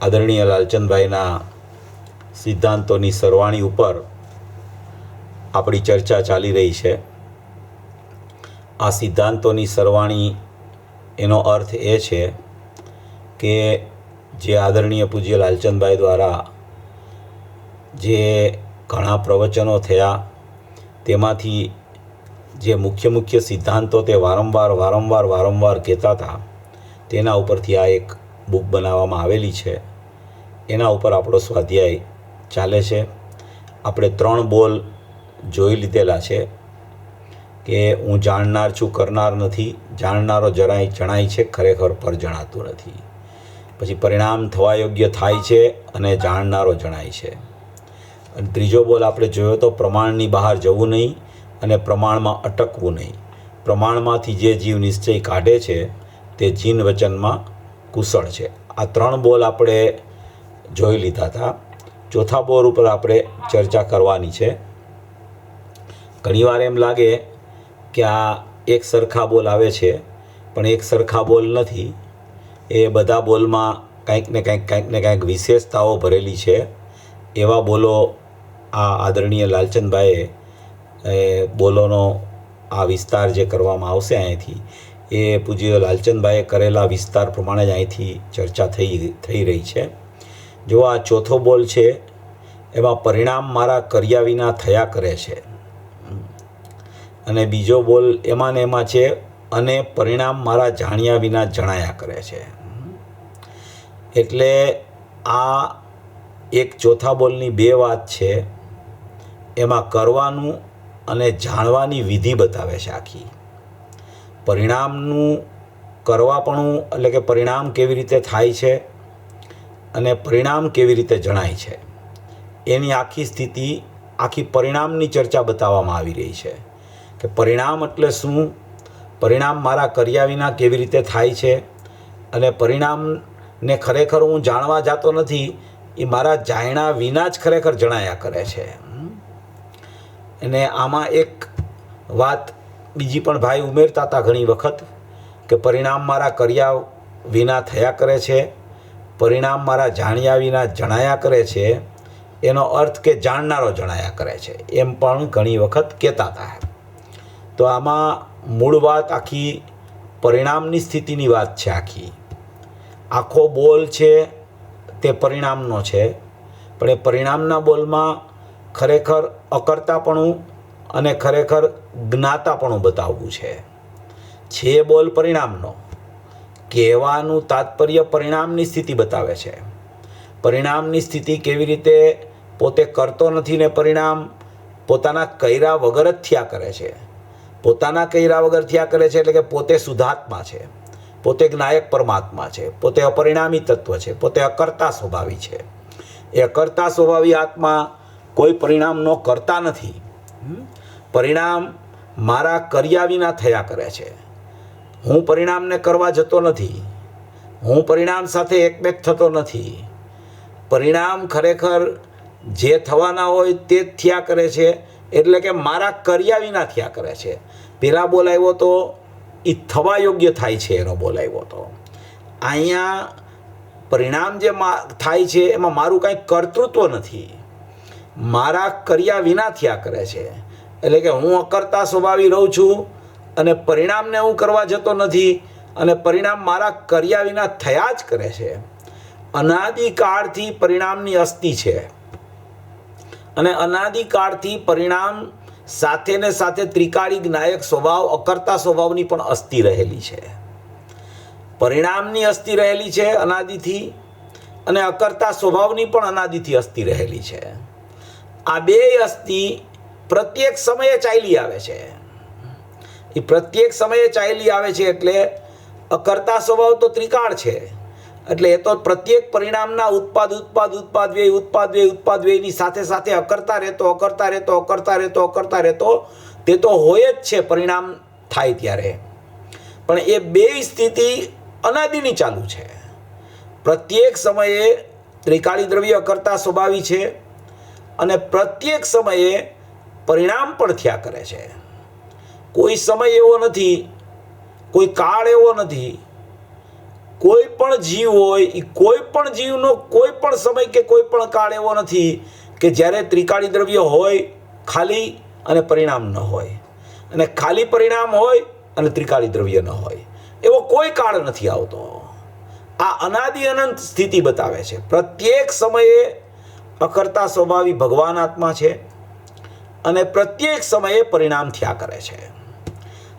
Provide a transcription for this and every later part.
આદરણીય લાલચંદભાઈના સિદ્ધાંતોની સરવાણી ઉપર આપણી ચર્ચા ચાલી રહી છે. આ સિદ્ધાંતોની સરવાણી એનો અર્થ એ છે કે જે આદરણીય પૂજ્ય લાલચંદભાઈ દ્વારા જે ઘણા પ્રવચનો થયા તેમાંથી જે મુખ્ય સિદ્ધાંતો તે વારંવાર કહેતા હતા તેના ઉપરથી આ એક બુક બનાવવામાં આવેલી છે. એના ઉપર આપણો સ્વાધ્યાય ચાલે છે. આપણે 3 બોલ જોઈ લીધેલા છે કે હું જાણનાર છું, કરનાર નથી, જાણનારો જણાય છે, ખરેખર પર જણાતું નથી. પછી પરિણામ થવા યોગ્ય થાય છે અને જાણનારો જણાય છે. અને ત્રીજો બોલ આપણે જોયો તો પ્રમાણની બહાર જવું નહીં અને પ્રમાણમાં અટકવું નહીં. પ્રમાણમાંથી જે જીવ નિશ્ચય કાઢે છે તે જીન વચનમાં કુશળ છે. આ 3 બોલ આપણે જોઈ લીધા હતા. ચોથા બોલ ઉપર આપણે ચર્ચા કરવાની છે. ઘણીવાર એમ લાગે કે આ એક સરખા બોલ આવે છે, પણ એક સરખા બોલ નથી. એ બધા બોલમાં કંઈક ને કંઈક વિશેષતાઓ ભરેલી છે. એવા બોલો આ આદરણીય લાલચંદભાઈએ બોલોનો આ વિસ્તાર જે કરવામાં આવશે અહીંથી, એ પૂજ્ય લાલચંદભાઈએ કરેલા વિસ્તાર પ્રમાણે જ અહીંથી ચર્ચા થઈ રહી છે. જો આ ચોથો બોલ છે એમાં પરિણામ મારા કર્યા વિના થયા કરે છે, અને બીજો બોલ એમાં ને એમાં છે અને પરિણામ મારા જાણ્યા વિના જણાયા કરે છે. એટલે આ એક ચોથા બોલની 2 વાત છે. એમાં કરવાનું અને જાણવાની વિધિ બતાવે છે આખી. પરિણામનું કરવાપણું એટલે કે પરિણામ કેવી રીતે થાય છે અને પરિણામ કેવી રીતે જણાય છે એની આખી સ્થિતિ, આખી પરિણામની ચર્ચા બતાવવામાં આવી રહી છે કે પરિણામ એટલે શું, પરિણામ મારા કર્યા વિના કેવી રીતે થાય છે, અને પરિણામને ખરેખર હું જાણવા જતો નથી, એ મારા જાણ્યા વિના જ ખરેખર જણાયા કરે છે. અને આમાં એક વાત બીજી પણ ભાઈ ઉમેરતા હતા ઘણી વખત કે પરિણામ મારા કર્યા વિના થયા કરે છે, પરિણામ મારા જાણ્યા વિના જણાયા કરે છે. એનો અર્થ કે જાણનારો જણાયા કરે છે, એમ પણ ઘણી વખત કહેતા હતા. તો આમાં મૂળ વાત આખી પરિણામની સ્થિતિની વાત છે. આખો બોલ છે તે પરિણામનો છે, પણ એ પરિણામના બોલમાં ખરેખર અકર્તાપણું અને ખરેખર જ્ઞાતાપણું બતાવવું છે બોલ પરિણામનો. કહેવાનું તાત્પર્ય પરિણામની સ્થિતિ બતાવે છે. પરિણામની સ્થિતિ કેવી રીતે પોતે કરતો નથી ને પરિણામ પોતાના કર્યા વગર જ થયા કરે છે. પોતાના કર્યા વગર થયા કરે છે એટલે કે પોતે શુદ્ધાત્મા છે, પોતે જ્ઞાયક પરમાત્મા છે, પોતે અપરિણામી તત્વ છે, પોતે અકર્તા સ્વભાવી છે. એ અકર્તા સ્વભાવી આત્મા કોઈ પરિણામનો કરતા નથી. પરિણામ મારા કર્યા વિના થયા કરે છે. હું પરિણામને કરવા જતો નથી, હું પરિણામ સાથે એકમેક થતો નથી. પરિણામ ખરેખર જે થવાના હોય તે જ થયા કરે છે, એટલે કે મારા કર્યા વિના થયા કરે છે. પહેલા બોલાવ્યો તો એ થવા યોગ્ય થાય છે, એનો બોલાવ્યો તો. અહીંયા પરિણામ જે થાય છે એમાં મારું કાંઈ કર્તૃત્વ નથી, મારા કર્યા વિના થયા કરે છે. એટલે કે હું અકર્તા સ્વભાવી રહું છું અને પરિણામને હું કરવા જતો નથી, અને પરિણામ મારા કર્યા વિના થયા જ કરે છે. અનાદિકાળથી પરિણામની અસ્તિ છે, અને અનાદિકાળથી પરિણામ સાથે ને સાથે ત્રિકાળી જ્ઞાયક સ્વભાવ, અકર્તા સ્વભાવની પણ અસ્તિ રહેલી છે. પરિણામની અસ્તિ રહેલી છે અનાદિથી, અને અકર્તા સ્વભાવની પણ અનાદિથી અસ્તિ રહેલી છે. આ 2 અસ્તિ પ્રત્યેક સમયે ચાલી આવે છે. એ પ્રત્યેક સમયે ચાલી આવે છે એટલે અકર્તા સ્વભાવ તો ત્રિકાળ છે, એટલે એ તો પ્રત્યેક પરિણામના ઉત્પાદ વ્યયની સાથે સાથે અકર્તા રહેતો તે તો હોય જ છે પરિણામ થાય ત્યારે. પણ એ 2 સ્થિતિ અનાદિની ચાલુ છે. પ્રત્યેક સમયે ત્રિકાળી દ્રવ્ય અકર્તા સ્વભાવી છે, અને પ્રત્યેક સમયે પરિણામ પણ થયા કરે છે. કોઈ સમય એવો નથી, કોઈ કાળ એવો નથી કોઈ પણ જીવ હોય એ કોઈ પણ જીવનો કોઈ પણ સમય કે કોઈ પણ કાળ એવો નથી કે જ્યારે ત્રિકાળી દ્રવ્ય હોય ખાલી અને પરિણામ ન હોય, અને ખાલી પરિણામ હોય અને ત્રિકાળી દ્રવ્ય ન હોય, એવો કોઈ કાળ નથી આવતો. આ અનાદિ અનંત સ્થિતિ બતાવે છે. પ્રત્યેક સમયે અકર્તા સ્વભાવી ભગવાન આત્મા છે અને પ્રત્યેક સમયે પરિણામ થયા કરે છે.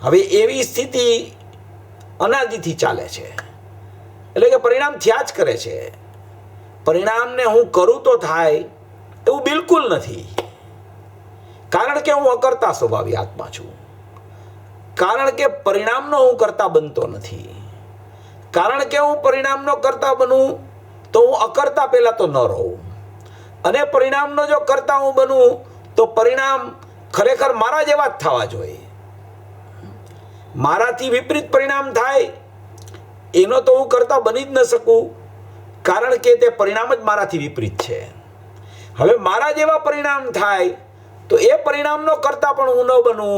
હવે એવી સ્થિતિ અનાદિથી ચાલે છે, એટલે કે પરિણામ થયા જ કરે છે. પરિણામને હું કરું તો થાય એવું બિલકુલ નથી, કારણ કે હું અકર્તા સ્વભાવી આત્મા છું. કારણ કે પરિણામનો હું કરતા બનતો નથી. કારણ કે હું પરિણામનો કરતા બનું તો હું અકર્તા પહેલાં તો ન રહું, અને પરિણામનો જો કરતા હું બનું તો પરિણામ ખરેખર મારા જેવા જ થવા જોઈએ. મારાથી વિપરીત પરિણામ થાય એનો તો હું કરતા બની જ ન શકું, કારણ કે તે પરિણામ જ મારાથી વિપરીત છે. હવે મારા જેવા પરિણામ થાય તો એ પરિણામનો કરતા પણ હું ન બનું,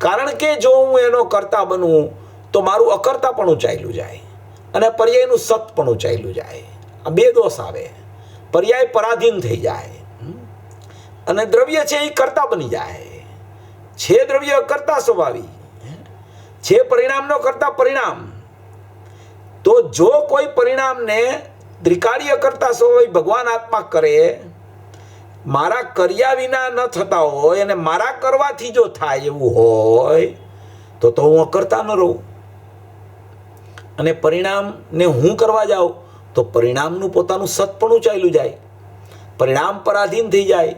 કારણ કે જો હું એનો કરતા બનું તો મારું અકર્તા પણ ચાલ્યું જાય અને પર્યાયનું સત પણ ચાલ્યું જાય. આ બે દોષ આવે. પર્યાય પરાધીન થઈ જાય અને દ્રવ્ય છે એ કરતા બની જાય. છે દ્રવ્ય કરતા સ્વભાવી, છે પરિણામનો કરતા પરિણામ. તો જો કોઈ પરિણામને ત્રિકાળીય કરતા સ્વભાવી ભગવાન આત્મા કરે, મારા કર્યા વિના ન થતા હોય અને મારા કરવાથી જો થાય એવું હોય તો હું અકર્તા ન રહું. અને પરિણામને હું કરવા જાઉં તો પરિણામનું પોતાનું સતપણું ચાલ્યું જાય, પરિણામ પરાધીન થઈ જાય.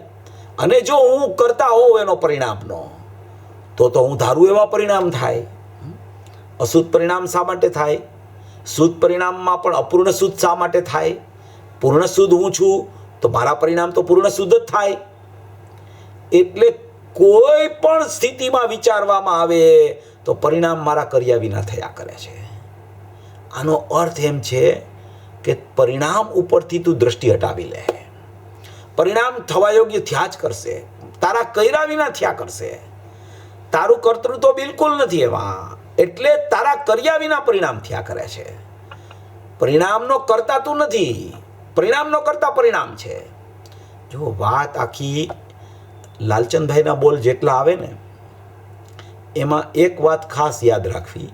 અને જો હું કરતા હોઉં એનો પરિણામનો તો હું ધારું એવા પરિણામ થાય. અશુદ્ધ પરિણામ શા માટે થાય? શુદ્ધ પરિણામમાં પણ અપૂર્ણ શુદ્ધ શા માટે થાય? પૂર્ણ શુદ્ધ હું છું તો મારા પરિણામ તો પૂર્ણ શુદ્ધ જ થાય. એટલે કોઈ પણ સ્થિતિમાં વિચારવામાં આવે તો પરિણામ મારા કર્યા વિના થયા કરે છે. આનો અર્થ એમ છે કે પરિણામ ઉપરથી તું દ્રષ્ટિ હટાવી લે. પરિણામ થવા યોગ્ય થયા જ કરશે, તારા કર્યા વિના થયા કરશે. તારું કર્તૃત્વ બિલકુલ નથી એમાં, એટલે તારા કર્યા વિના પરિણામ થયા કરે છે. પરિણામનો કરતા તું નથી, પરિણામનો કરતા પરિણામ છે. જો વાત આખી લાલચંદભાઈના બોલ જેટલા આવે ને, એમાં એક વાત ખાસ યાદ રાખવી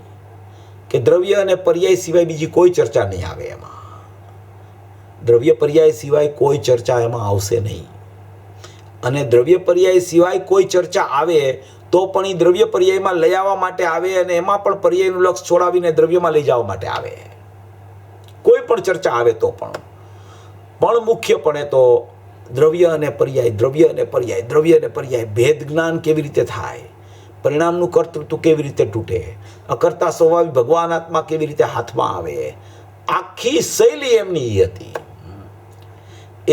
કે દ્રવ્ય અને પર્યાય સિવાય બીજી કોઈ ચર્ચા નહીં આવે. એમાં દ્રવ્ય પર્યાય સિવાય કોઈ ચર્ચા એમાં આવશે નહીં. અને દ્રવ્ય પર્યાય સિવાય કોઈ ચર્ચા આવે તો પણ એ દ્રવ્ય પર્યાયમાં લઈ આવવા માટે આવે, અને એમાં પણ પર્યાયનું લક્ષ છોડાવીને દ્રવ્યમાં લઈ જવા માટે આવે. કોઈ પણ ચર્ચા આવે તો પણ મુખ્યપણે તો દ્રવ્ય અને પર્યાય, દ્રવ્ય અને પર્યાય, દ્રવ્ય અને પર્યાય, ભેદ જ્ઞાન કેવી રીતે થાય, પરિણામનું કર્તૃત્વ કેવી રીતે તૂટે, અકર્તા સ્વભાવી ભગવાન આત્મા કેવી રીતે હાથમાં આવે, આખી શૈલી એમની હતી.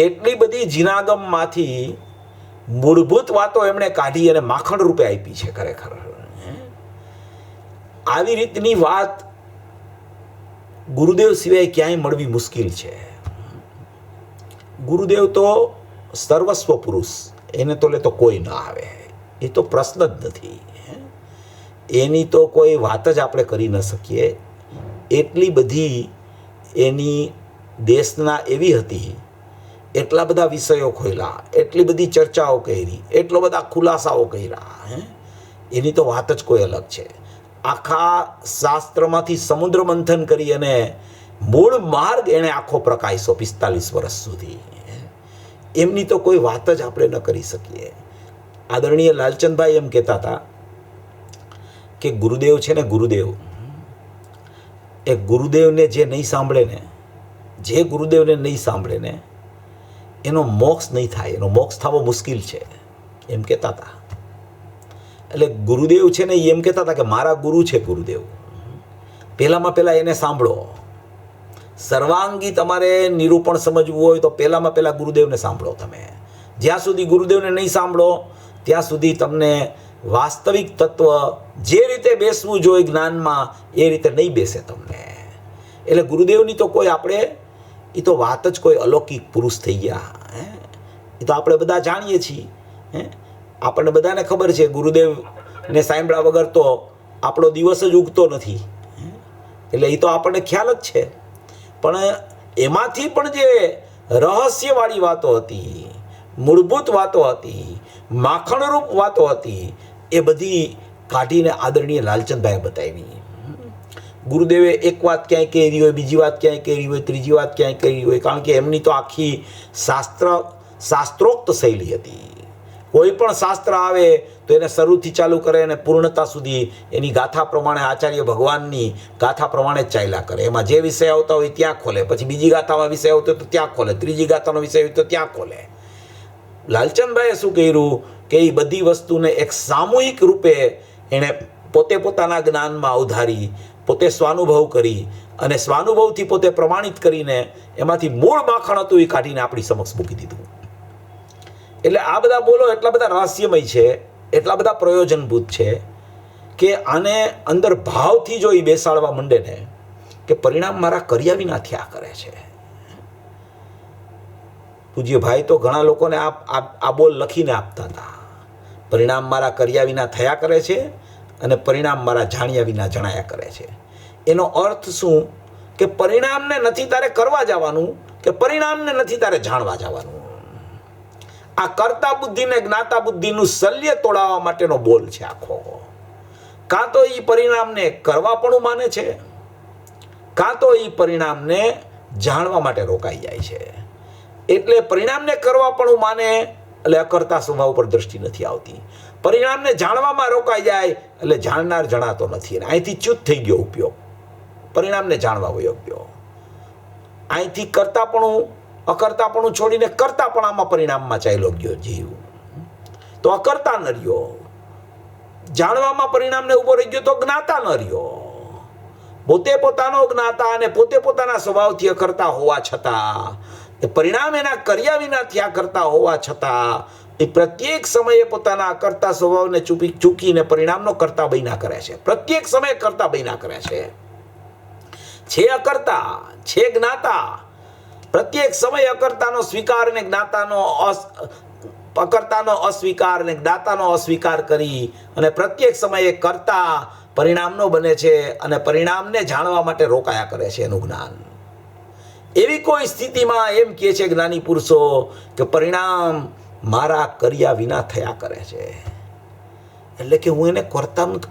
એટલી બધી જીનાગમમાંથી મૂળભૂત વાતો એમણે કાઢી અને માખણ રૂપે આપી છે. ખરેખર આવી રીતની વાત ગુરુદેવ સિવાય ક્યાંય મળવી મુશ્કેલ છે. ગુરુદેવ તો સર્વસ્વ પુરુષ, એને તો લે તો કોઈ ન આવે, એ તો પ્રશ્ન જ નથી. એની તો કોઈ વાત જ આપણે કરી ન શકીએ. એટલી બધી એની દેશના એવી હતી, એટલા બધા વિષયો ખોલ્યા, એટલી બધી ચર્ચાઓ કરી, એટલો બધા ખુલાસાઓ કર્યા. એની તો વાત જ કોઈ અલગ છે. આખા શાસ્ત્રમાંથી સમુદ્ર મંથન કરી અને મૂળ માર્ગ એણે આખો પ્રકાશ્યો 45 વર્ષ સુધી. એમની તો કોઈ વાત જ આપણે ન કરી શકીએ. આદરણીય લાલચંદભાઈ એમ કહેતા હતા કે ગુરુદેવ છે ને, ગુરુદેવ એ ગુરુદેવને જે નહીં સાંભળે ને, જે ગુરુદેવને નહીં સાંભળે ને એનો મોક્ષ નહીં થાય, એનો મોક્ષ થવો મુશ્કેલ છે એમ કહેતા હતા. એટલે ગુરુદેવ છે ને એમ કહેતા હતા કે મારા ગુરુ છે ગુરુદેવ, પહેલામાં પહેલાં એને સાંભળો. સર્વાંગી તમારે નિરૂપણ સમજવું હોય તો પહેલામાં પહેલાં ગુરુદેવને સાંભળો. તમે જ્યાં સુધી ગુરુદેવને નહીં સાંભળો ત્યાં સુધી તમને વાસ્તવિક તત્વ જે રીતે બેસવું જોઈએ જ્ઞાનમાં એ રીતે નહીં બેસે તમને. એટલે ગુરુદેવની તો કોઈ આપણે, એ તો વાત જ કોઈ અલૌકિક પુરુષ થઈ ગયા. એ તો આપણે બધા જાણીએ છીએ. આપણને બધાને ખબર છે ગુરુદેવને સાંભળ્યા વગર તો આપણો દિવસ જ ઉગતો નથી. એટલે એ તો આપણને ખ્યાલ જ છે. પણ એમાંથી પણ જે રહસ્યવાળી વાતો હતી, મૂળભૂત વાતો હતી, માખણરૂપ વાતો હતી, એ બધી કાઢીને આદરણીય લાલચંદભાઈએ બતાવી. ગુરુદેવે એક વાત ક્યાંય કહેલી હોય, બીજી વાત ક્યાંય કહેલી હોય, ત્રીજી વાત ક્યાંય કહેલી હોય, કારણ કે એમની તો આખી શાસ્ત્રોક્ત શૈલી હતી. કોઈ પણ શાસ્ત્ર આવે તો એને શરૂથી ચાલુ કરે અને પૂર્ણતા સુધી એની ગાથા પ્રમાણે, આચાર્ય ભગવાનની ગાથા પ્રમાણે જ ચાલ્યા કરે. એમાં જે વિષય આવતા હોય ત્યાં ખોલે, પછી બીજી ગાથામાં વિષય આવતો હોય તો ત્યાં ખોલે, ત્રીજી ગાથાનો વિષય હોય તો ત્યાં ખોલે. લાલચંદભાઈએ શું કર્યું કે એ બધી વસ્તુને એક સામૂહિક રૂપે એણે પોતે પોતાના જ્ઞાનમાં અવધારી, પોતે સ્વાનુભવ કરી અને સ્વાનુભવથી પોતે પ્રમાણિત કરીને એમાંથી મૂળ માખણ હતું એ કાઢીને આપણી સમક્ષ મૂકી દીધું. એટલે આ બધા બોલો એટલા બધા રહસ્યમય છે, એટલા બધા પ્રયોજનભૂત છે કે આને અંદર ભાવથી જો એ બેસાડવા માંડે ને કે પરિણામ મારા કર્યા વિના થયા કરે છે. પૂજ્ય ભાઈ તો ઘણા લોકોને આ બોલ લખીને આપતા હતા, પરિણામ મારા કર્યા વિના થયા કરે છે અને પરિણામ મારા જાણ્યા વિના જણાયા કરે છે. એનો અર્થ શું કે પરિણામને નથી તારે કરવા જવાનું, કે પરિણામને નથી તારે જાણવા જવાનું. આ કર્તા બુદ્ધિ ને જ્ઞાતા બુદ્ધિનું શલ્ય તોડાવવા માટેનો બોલ છે આખો. કાં તો એ પરિણામને કરવા પણ માને છે, કાં તો એ પરિણામને જાણવા માટે રોકાઈ જાય છે. એટલે પરિણામને કરવા પણ માને એટલે અકર્તા સ્વભાવ પર દ્રષ્ટિ નથી આવતી. પરિણામને જાણવામાં રોકાઈ જાય એટલે જાણનાર જણાતો નથી. અહીંથી ચ્યુત થઈ ગયો ઉપયોગ, પરિણામને જાણવા વયો ગયો. અહીંથી કરતાપણું અકર્તાપણું છોડીને કરતાપણામાં પરિણામમાં ચાલ્યો ગયો જીવ, તો અકર્તા ન રહ્યો. જાણવામાં પરિણામને ઉભો રહી ગયો તો જ્ઞાતા ન રહ્યો. પોતે પોતાનો જ્ઞાતા અને પોતે પોતાના સ્વભાવથી અકર્તા હોવા છતાં, એ પરિણામ એના કર્યા વિના થયા કરતા હોવા છતાં એ પ્રત્યેક સમયે પોતાના અકર્તા સ્વભાવને ચૂકીને પરિણામનો કરતા બન્યા કરે છે. પ્રત્યેક સમયે કરતા બન્યા કરે છે અકર્તા, છે જ્ઞાતા. પ્રત્યેક સમય અકર્તાનો સ્વીકાર અને જ્ઞાતાનો અકર્તાનો અસ્વીકાર અને જ્ઞાતાનો અસ્વીકાર કરી અને પ્રત્યેક સમયે કરતા પરિણામનો બને છે અને પરિણામને જાણવા માટે રોકાયા કરે છે એનું જ્ઞાન. એવી કોઈ સ્થિતિમાં એમ કહે છે જ્ઞાની પુરુષો કે પરિણામ મારા કર્યા વિના થયા કરે છે. એટલે કે હું એને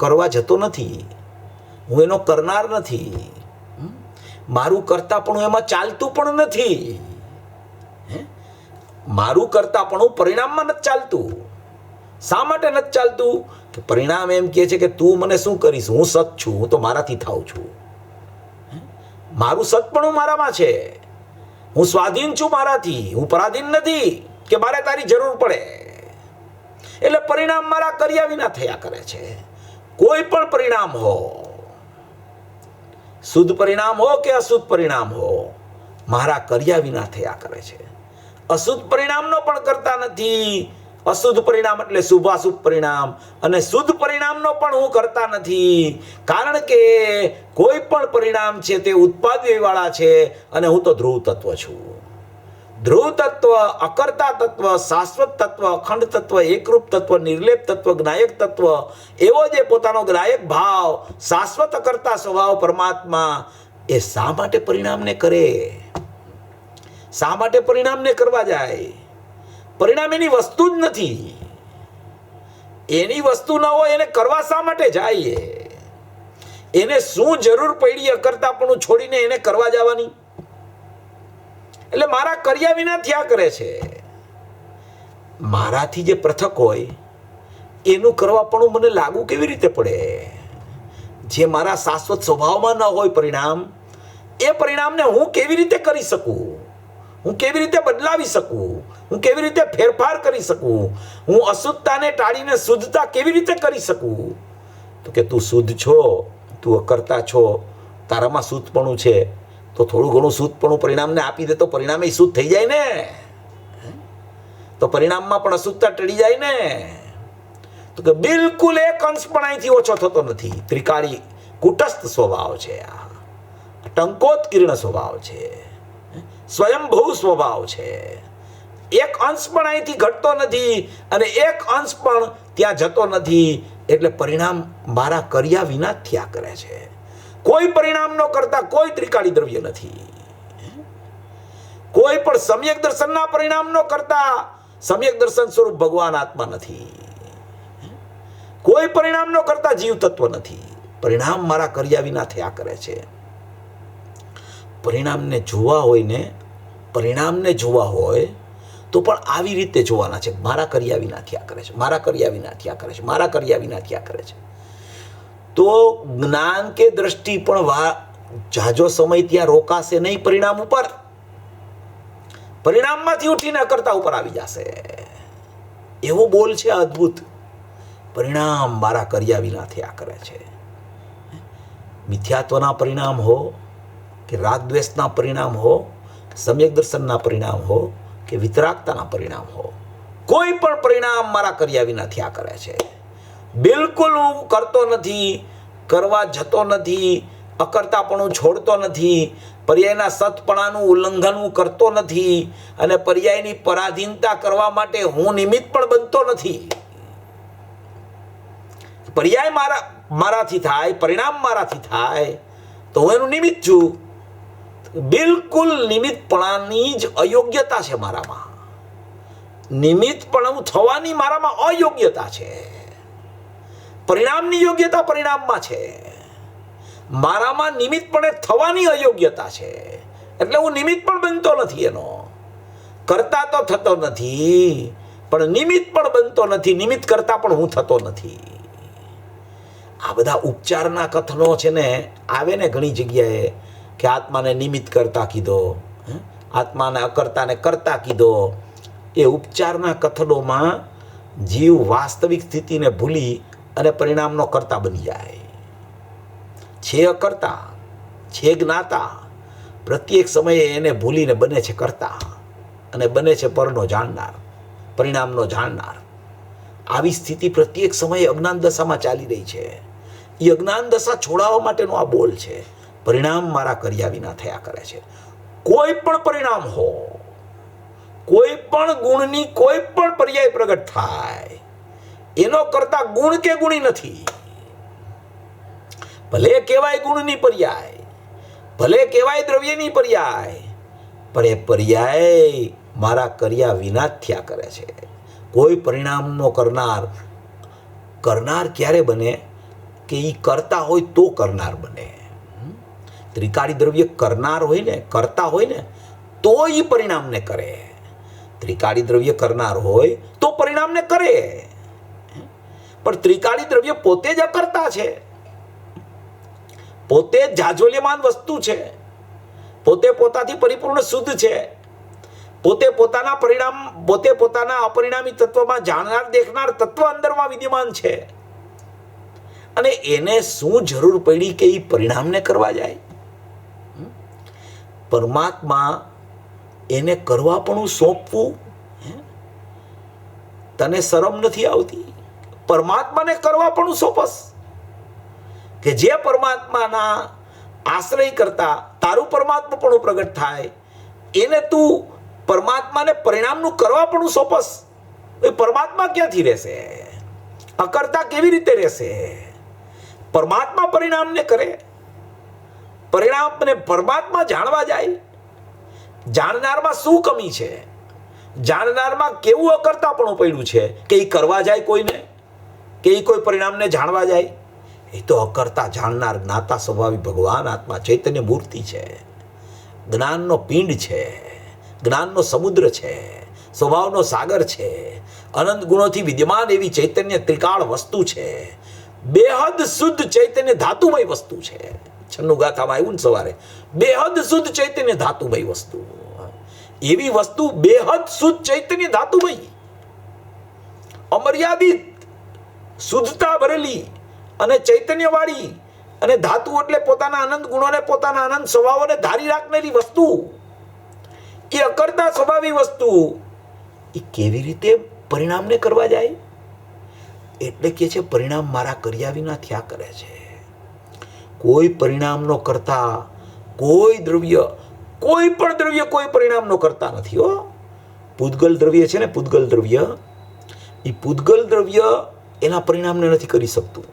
કરવા જતો નથી, હું એનો કરનાર નથી, મારું કરતાપણું એમાં ચાલતું પણ નથી. મારું કરતાપણું પરિણામમાં નથી ચાલતું. શા માટે નથી ચાલતું? કે પરિણામ એમ કહે છે કે તું મને શું કરીશ, હું સત છું, હું તો મારાથી થાઉં છું. મારું સતપણું મારામાં છે, હું સ્વાધીન છું મારાથી, હું પરાધીન નથી કે મારે તારી જરૂર પડે. એટલે પરિણામ મારા કર્યા વિના થયા કરે છે. કોઈ પણ પરિણામ હો, શુદ્ધ પરિણામ હો કે અશુદ્ધ પરિણામ હો, મારા કર્યા વિના થયા કરે છે. અશુદ્ધ પરિણામનો પણ કરતા નથી. અશુદ્ધ પરિણામ એટલે શુભાશુભ પરિણામ, અને શુદ્ધ પરિણામનો પણ હું કરતા નથી. કારણ કે કોઈ પણ પરિણામ છે તે ઉત્પાદન વાળા છે અને હું તો ધ્રુવ તત્વ છું. ધ્રુવ તત્વ, અકર્તા તત્વ, શાશ્વત તત્વ, અખંડ તત્વ, એકરૂપ તત્વ, નિર્લેપ તત્વ, જ્ઞાયક તત્વ, એવો જે પોતાનો જ્ઞાયક ભાવ, શાશ્વત અકર્તા સ્વભાવ પરમાત્મા, એ શા માટે પરિણામને કરે? શા માટે પરિણામને કરવા જાય? પરિણામ એની વસ્તુ જ નથી. એની વસ્તુ ન હોય એને કરવા શા માટે જાય? એને શું જરૂર પડી અકર્તાપણું છોડીને એને કરવા જવાની? એટલે મારા કર્યા વિના થયા કરે છે. મારાથી જે પૃથક હોય એનું કરવાપણું મને લાગુ કેવી રીતે પડે? જે મારા શાશ્વત સ્વભાવમાં ન હોય પરિણામ, એ પરિણામને હું કેવી રીતે કરી શકું? હું કેવી રીતે બદલાવી શકું? હું કેવી રીતે ફેરફાર કરી શકું? હું અશુદ્ધતાને ટાળીને શુદ્ધતા કેવી રીતે કરી શકું? તો કે તું શુદ્ધ છો, તું અકર્તા છો, તારામાં શુદ્ધપણું છે, તો થોડું ઘણું શુદ્ધપણું પરિણામને આપી દે તો પરિણામ એ શુદ્ધ થઈ જાય ને. તો પરિણામમાં પણ અશુદ્ધતા ટળી જાય ને. તો કે બિલકુલ એક અંશ પણ અહીંથી ઓછો થતો નથી. ત્રિકાળી કુટસ્થ સ્વભાવ છે, આ ટંકોત્કીર્ણ સ્વભાવ છે, સ્વયંભૂ સ્વભાવ છે. એક અંશ પણ અહીંથી ઘટતો નથી અને એક અંશ પણ ત્યાં જતો નથી. એટલે પરિણામ મારા કર્યા વિના થયા કરે છે. કોઈ પરિણામ ન કરતા કોઈ ત્રિકાળી દ્રવ્ય નથી. કોઈ પણ સમ્યક દર્શનના પરિણામનો કરતા સમ્યક દર્શન સ્વરૂપ ભગવાન આત્મા નથી. કોઈ પરિણામનો કરતા જીવ તત્વ નથી. પરિણામ મારા કર્યા વિના થયા કરે છે. પરિણામને જોવા હોય ને, પરિણામને જોવા હોય તો પણ આવી રીતે જોવાના છે. મારા કર્યા વિના થયા કરે છે, મારા કર્યા વિના થયા કરે છે, મારા કર્યા વિના થયા કરે છે. તો જ્ઞાન કે દ્રષ્ટિ પણ જાજો સમય ત્યાં રોકાશે નહીં પરિણામ ઉપર. પરિણામમાંથી ઉઠીને અકર્તા ઉપર આવી જશે. એવો બોલ છે અદ્ભુત. પરિણામ મારા કર્યા વિના થયા કરે છે. મિથ્યાત્વના પરિણામ હો કે રાગ દ્વેષના પરિણામ હો, સમ્યક દર્શનના પરિણામ હો કે વિતરાગતાના પરિણામ હો, કોઈ પણ પરિણામ મારા કર્યા વિના થયા કરે છે. બિલકુલ હું કરતો નથી, કરવા જતો નથી, અકર્તાપણું છોડતો નથી, પર્યાયના સતપણાનું ઉલ્લંઘન હું કરતો નથી, અને પર્યાયની પરાધીનતા કરવા માટે હું નિમિત્ત પણ બનતો નથી. પર્યાય મારાથી થાય, પરિણામ મારાથી થાય તો હું એનું નિમિત્ત છું. બિલકુલ નિમિત્તપણાની જ અયોગ્યતા છે મારામાં. નિમિત્તપણું થવાની મારામાં અયોગ્યતા છે. પરિણામની યોગ્યતા પરિણામમાં છે. મારામાં નિમિત્તપણે થવાની અયોગ્યતા છે. એટલે હું નિમિત્ત પણ બનતો નથી. એનો કરતા તો થતો નથી, પણ નિમિત્ત પણ બનતો નથી. નિમિત્ત કરતા પણ હું થતો નથી. આ બધા ઉપચારના કથનો છે ને, આવે ને ઘણી જગ્યાએ કે આત્માને નિમિત્ત કરતા કીધો, આત્માને અકર્તાને કરતા કીધો. એ ઉપચારના કથનોમાં જીવ વાસ્તવિક સ્થિતિને ભૂલી અને પરિણામનો કરતા બની જાય. છે અકર્તા, છે જ્ઞાતા, પ્રત્યેક સમયે એને ભૂલીને બને છે કરતા અને બને છે પરનો જાણનાર, પરિણામનો જાણનાર. આવી સ્થિતિ પ્રત્યેક સમયે અજ્ઞાન દશામાં ચાલી રહી છે. એ અજ્ઞાન દશા છોડાવવા માટેનો આ બોલ છે. પરિણામ મારા કર્યા વિના થયા કરે છે. કોઈ પણ પરિણામ હો, કોઈ પણ ગુણની કોઈ પણ પર્યાય પ્રગટ થાય, એનો કરતા ગુણ કે ગુણી નથી. ભલે કહેવાય ગુણની પર્યાય, ભલે કહેવાય દ્રવ્યની પર્યાય, પણ એ પર્યાય મારા કર્યા વિના જ થયા કરે છે. કોઈ પરિણામનો કરનાર ક્યારે બને કે એ કરતા હોય તો કરનાર બને. ત્રિકાળી દ્રવ્ય કરનાર હોય ને, કરતા હોય ને, તો એ પરિણામને કરે. ત્રિકાળી દ્રવ્ય કરનાર હોય તો પરિણામને કરે. પણ ત્રિકાળી દ્રવ્ય પોતે જ અકર્તા છે, પોતે જ જાજ્વલ્યમાન વસ્તુ છે, પોતે પોતાથી પરિપૂર્ણ શુદ્ધ છે, પોતે પોતાના પરિણામ, પોતે પોતાના અપરિણામી તત્વમાં જાણનાર દેખનાર તત્વ અંદરમાં વિદ્યમાન છે. અને એને શું જરૂર પડી કે એ પરિણામને કરવા જાય? પરમાત્મા એને કરવા પણ સોંપવું. તને શરમ નથી આવતી? પરમાત્માને કરવા પણ સોંપસ કે જે પરમાત્માના આશ્રય કરતા તારું પરમાત્મા પણ પ્રગટ થાય, એને તું પરમાત્માને પરિણામનું કરવા પણ સોંપસ. એ પરમાત્મા ક્યાંથી રહેશે? અકર્તા કેવી રીતે રહેશે? પરમાત્મા પરિણામને કરે, પરિણામને પરમાત્મા જાણવા જાય. જાણનારમાં શું કમી છે? જાણનારમાં કેવું અકર્તાપણું પડ્યું છે કે એ કરવા જાય કોઈને, કે એ કોઈ પરિણામને જાણવા જાય? એ તો અકર્તા જાણનાર જ્ઞાતા સ્વભાવી ભગવાન આત્મા ચૈતન્ય મૂર્તિ છે, જ્ઞાનનો પિંડ છે, જ્ઞાનનો સમુદ્ર છે, સ્વભાવનો સાગર છે, અનંત ગુણોથી વિદ્યમાન એવી ચૈતન્ય ત્રિકાળ વસ્તુ છે, બેહદ શુદ્ધ ચૈતન્ય ધાતુમય વસ્તુ છે. છન્નું ગાથામાં આવ્યું ને સવારે, બેહદ શુદ્ધ ચૈતન્ય ધાતુમય વસ્તુ. એવી વસ્તુ બેહદ શુદ્ધ ચૈતન્ય ધાતુમય, અમર્યાદિત શુદ્ધતા ભરેલી અને ચૈતન્યવાળી, અને ધાતુ એટલે પોતાના અનંત ગુણોને, પોતાના અનંત સ્વભાવોને ધારી રાખનારી વસ્તુ. એ અકર્તા સ્વભાવી વસ્તુ એ કેવી રીતે પરિણામને કરવા જાય? એટલે કે છે પરિણામ મારા કર્યા વિના થયા કરે છે. કોઈ પરિણામનો કરતા કોઈ દ્રવ્ય, કોઈ પણ દ્રવ્ય કોઈ પરિણામનો કરતા નથી. હો, પૂતગલ દ્રવ્ય છે ને, પૂતગલ દ્રવ્ય, એ પૂતગલ દ્રવ્ય એના પરિણામને નથી કરી શકતું.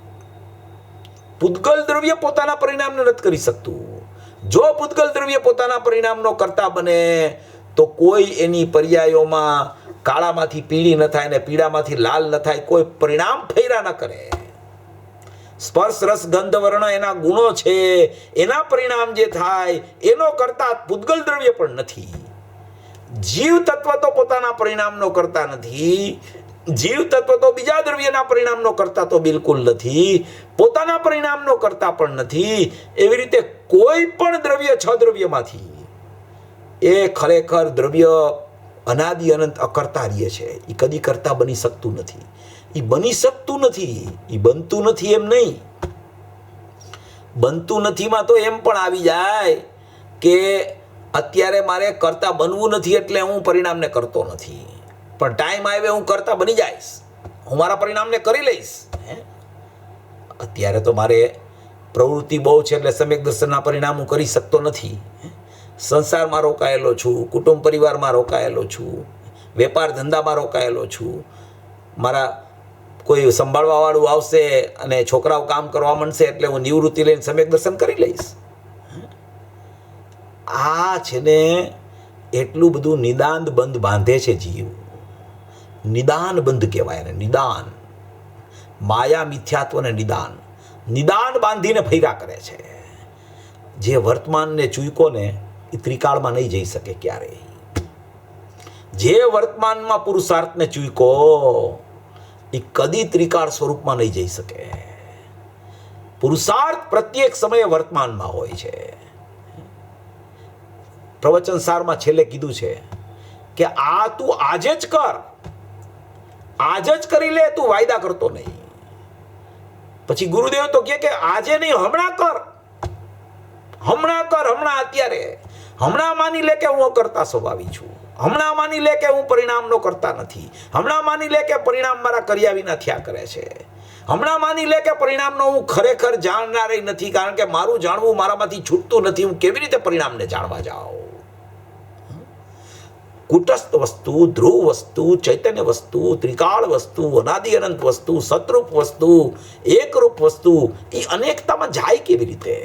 પૂતગલ દ્રવ્ય પોતાના પરિણામને નથી કરી શકતું. જો પૂતગલ દ્રવ્ય પોતાના પરિણામનો કરતા બને તો કોઈ એની પર્યાયોમાં કાળામાંથી પીળી ન થાય ને પીળામાંથી લાલ ન થાય, કોઈ પરિણામ ફેરા ન કરે. સ્પર્શ રસ ગંધ વર્ણ એના ગુણો છે, એના પરિણામ જે થાય એનો કરતા પૂતગલ દ્રવ્ય પણ નથી. જીવ તત્વ તો પોતાના પરિણામનો કરતા નથી, જીવ તત્વ તો બીજા દ્રવ્યના પરિણામનો કરતા તો બિલકુલ નથી, પોતાના પરિણામનો કરતા પણ નથી. એવી રીતે કોઈ પણ દ્રવ્ય છ દ્રવ્યમાંથી એ ખરેખર દ્રવ્ય અનાદિ અનંત અકર્તા રહે છે. એ કદી કરતા બની શકતું નથી. એ બની શકતું નથી, એ બનતું નથી એમ નહીં. બનતું નથીમાં તો એમ પણ આવી જાય કે અત્યારે મારે કરતા બનવું નથી એટલે હું પરિણામને કરતો નથી, પણ ટાઈમ આવે હું કરતા બની જઈશ, હું મારા પરિણામને કરી લઈશ. અત્યારે તો મારે પ્રવૃત્તિ બહુ છે એટલે સમ્યક દર્શનના પરિણામ હું કરી શકતો નથી. સંસારમાં રોકાયેલો છું, કુટુંબ પરિવારમાં રોકાયેલો છું, વેપાર ધંધામાં રોકાયેલો છું. મારા કોઈ સંભાળવાવાળું આવશે અને છોકરાઓ કામ કરવા માંડશે એટલે હું નિવૃત્તિ લઈને સમ્યક દર્શન કરી લઈશ. આ છે ને એટલું બધું નિદાન બંધ બાંધે છે જીવ. નિદાન બંધ કહેવાય ને, નિદાન. માયા મિથ્યાત્વને નિદાન, નિદાન બાંધીને ફર્યા કરે છે. જે વર્તમાનને ચૂક્યો ને એ ત્રિકાળમાં નહીં જઈ શકે ક્યારેય. જે વર્તમાનમાં પુરુષાર્થને ચૂક્યો એ કદી ત્રિકાળ સ્વરૂપમાં નહીં જઈ શકે. પુરુષાર્થ પ્રત્યેક સમયે વર્તમાનમાં હોય છે. પ્રવચન સારમાં છેલ્લે કીધું છે કે આ તું આજે જ કર, આજ જ કરી લે, તું વાયદા કરતો નહીં. પછી ગુરુદેવ તો કે આજે નહીં, હમણાં કર, હમણાં કર, હમણાં અત્યારે. હમણાં માની લે કે હું કરતા સ્વભાવી છું, હમણાં માની લે કે હું પરિણામનો કરતા નથી, હમણાં માની લે કે પરિણામ મારા કર્યા વિના થયા કરે છે, હમણાં માની લે કે પરિણામનો હું ખરેખર જાણનાર નથી, કારણ કે મારું જાણવું મારામાંથી છૂટતું નથી. હું કેવી રીતે પરિણામને જાણવા જાઉં? કુટસ્થ વસ્તુ, ધ્રુવ વસ્તુ, ચૈતન્ય વસ્તુ, ત્રિકાળ વસ્તુ, અનાદિ અનંત વસ્તુ, સતરૂપ વસ્તુ, એકરૂપ વસ્તુ, એ અનેકતામાં જાય કેવી રીતે?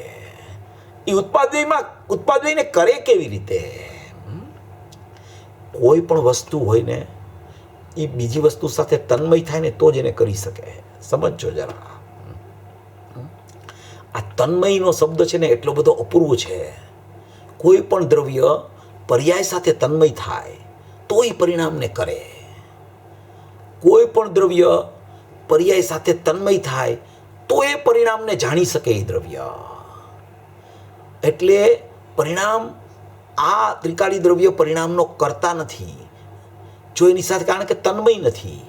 એ ઉત્પાદનને કરે કેવી રીતે? કોઈ પણ વસ્તુ હોય ને એ બીજી વસ્તુ સાથે તન્મય થાય ને તો જ એને કરી શકે. સમજો જરા. આ તન્મયનો શબ્દ છે ને એટલો બધો અપૂર્વ છે. કોઈ પણ દ્રવ્ય પર્યાય સાથે તન્મય થાય તો એ પરિણામને કરે. કોઈ પણ દ્રવ્ય પર્યાય સાથે તન્મય થાય તો એ પરિણામને જાણી શકે એ દ્રવ્ય. એટલે પરિણામ, આ ત્રિકાળી દ્રવ્ય પરિણામનો કરતા નથી જો એની સાથે, કારણ કે તન્મય નથી.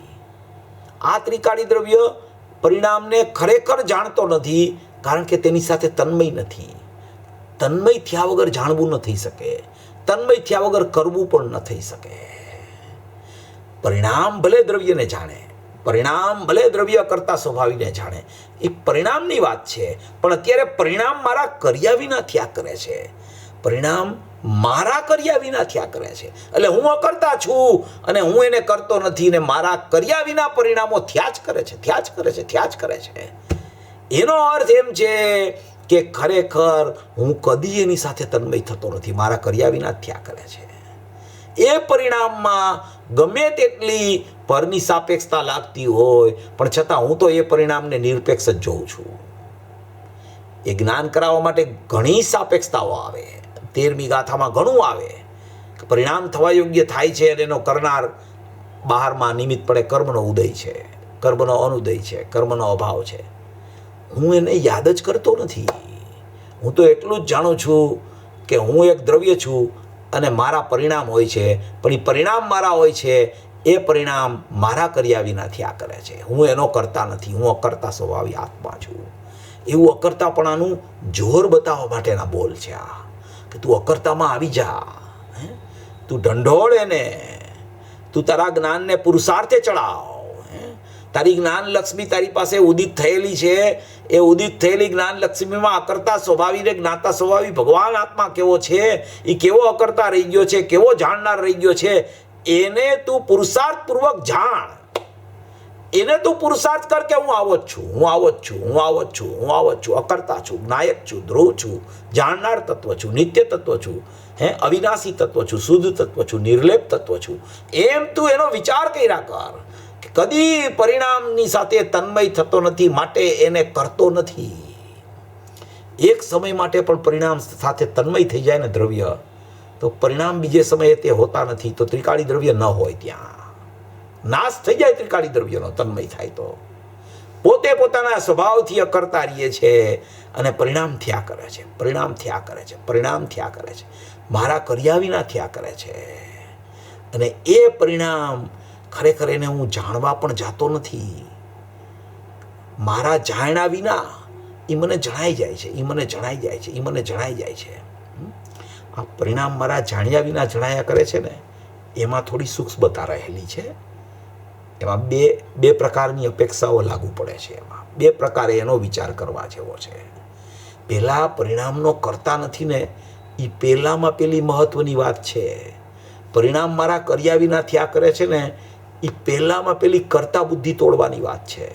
આ ત્રિકાળી દ્રવ્ય પરિણામને ખરેખર જાણતો નથી કારણ કે તેની સાથે તન્મય નથી. તન્મય થયા વગર જાણવું ન થઈ શકે, તન્મય થયા વગર કરવું પણ ન થઈ શકે. પરિણામ ભલે દ્રવ્યને જાણે, પરિણામ ભલે દ્રવ્ય કરતા સ્વભાવીને જાણે, એ પરિણામની વાત છે. પણ અત્યારે પરિણામ મારા કર્યા વિના થયા કરે છે, પરિણામ મારા કર્યા વિના થયા કરે છે. એટલે હું અકર્તા છું અને હું એને કરતો નથી ને મારા કર્યા વિના પરિણામો થયા જ કરે છે, થયા જ કરે છે, થયા જ કરે છે. એનો અર્થ એમ છે કે ખરેખર હું કદી એની સાથે તન્મય થતો નથી, મારા કર્યા વિના થયા કરે છે. એ પરિણામમાં ગમે તેટલી પરની સાપેક્ષતા લાગતી હોય પણ છતાં હું તો એ પરિણામને નિરપેક્ષ જ જોઉં છું. એ જ્ઞાન કરાવવા માટે ઘણી સાપેક્ષતાઓ આવે, 13મી ગાથામાં ઘણું આવે. પરિણામ થવા યોગ્ય થાય છે અને એનો કરનાર બહારમાં નિમિત્ત પડે કર્મનો ઉદય છે, કર્મનો અનુદય છે, કર્મનો અભાવ છે. હું એને યાદ જ કરતો નથી. હું તો એટલું જ જાણું છું કે હું એક દ્રવ્ય છું અને મારા પરિણામ હોય છે, પણ એ પરિણામ મારા હોય છે, એ પરિણામ મારા કર્યા વિના થયા કરે છે. હું એનો કરતા નથી, હું અકર્તા સ્વભાવી આત્મા છું. એવું અકર્તાપણાનું જોર બતાવવા માટેના બોલ છે આ, કે તું અકર્તામાં આવી જા, તું ઢંઢોળ એને, તું તારા જ્ઞાનને પુરુષાર્થે ચડાવ. તારી જ્ઞાન લક્ષ્મી તારી પાસે ઉદિત થયેલી છે, એ ઉદિત થયેલી જ્ઞાન લક્ષ્મીમાં અકર્તા સ્વભાવીને જ્ઞાતા સ્વભાવી ભગવાન આત્મા કેવો છે, એ કેવો અકર્તા રહી ગયો છે, કેવો જાણનાર રહી ગયો છે, એને તું પુરુષાર્થપૂર્વક જાણ. એને તું પુરુષાર્થ કર કે હું આવો જ છું, હું આવો જ છું, હું આવો જ છું, હું આવો જ છું, અકર્તા છું, નાયક છું, ધ્રુવ છું, જાણનાર તત્વ છું, નિત્ય તત્વ છું, અવિનાશી તત્વ છું, શુદ્ધ તત્વ છું, નિર્લેપ તત્વ છું. એમ તું એનો વિચાર કર્યા કર. કદી પરિણામની સાથે તન્મય થતો નથી, માટે એને કરતો નથી. એક સમય માટે પણ પરિણામ સાથે તન્મય થઈ જાય ને દ્રવ્ય, તો પરિણામ બીજે સમયે તે હોતા નથી. તો ત્રિકાળી દ્રવ્ય ન હોય, ત્યાં નાશ થઈ જાય ત્રિકાળી દ્રવ્યનો તન્મય થાય તો. પોતે પોતાના સ્વભાવથી અકર્તા રહીએ છે અને પરિણામ થયા કરે છે, પરિણામ થયા કરે છે, પરિણામ થયા કરે છે, મારા કર્યા વિના થયા કરે છે. અને એ પરિણામ ખરેખર એને હું જાણવા પણ જાતો નથી. મારા જાણ્યા વિના એ મને જણાઈ જાય છે, એ મને જણાઈ જાય છે, એ મને જણાઈ જાય છે. આ પરિણામ મારા જાણ્યા વિના જણાયા કરે છે ને, એમાં થોડી સૂક્ષ્મતા રહેલી છે. એમાં બે પ્રકારની અપેક્ષાઓ લાગુ પડે છે. એમાં બે પ્રકારે એનો વિચાર કરવા જેવો છે. પહેલાં પરિણામનો કરતા નથી ને, એ પહેલાંમાં પેલી મહત્વની વાત છે. પરિણામ મારા કર્યા વિના થયા કરે છે ને, એ પહેલાંમાં પેલી કરતા બુદ્ધિ તોડવાની વાત છે.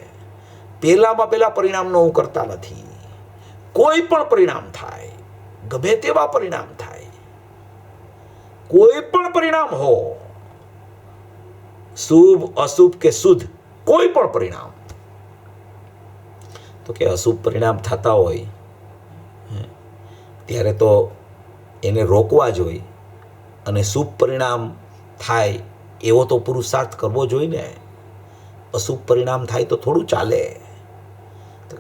પહેલાંમાં પેલા પરિણામનો હું કરતા નથી. કોઈ પણ પરિણામ થાય, ગમે તેવા પરિણામ થાય, કોઈ પણ પરિણામ હો, શુભ અશુભ કે શુદ્ધ, કોઈ પણ પરિણામ, તો કે અશુભ પરિણામ થતા હોય ત્યારે તો એને રોકવા જોઈએ, અને શુભ પરિણામ થાય એવો તો પુરુષાર્થ કરવો જોઈએ ને. અશુભ પરિણામ થાય તો થોડું ચાલે.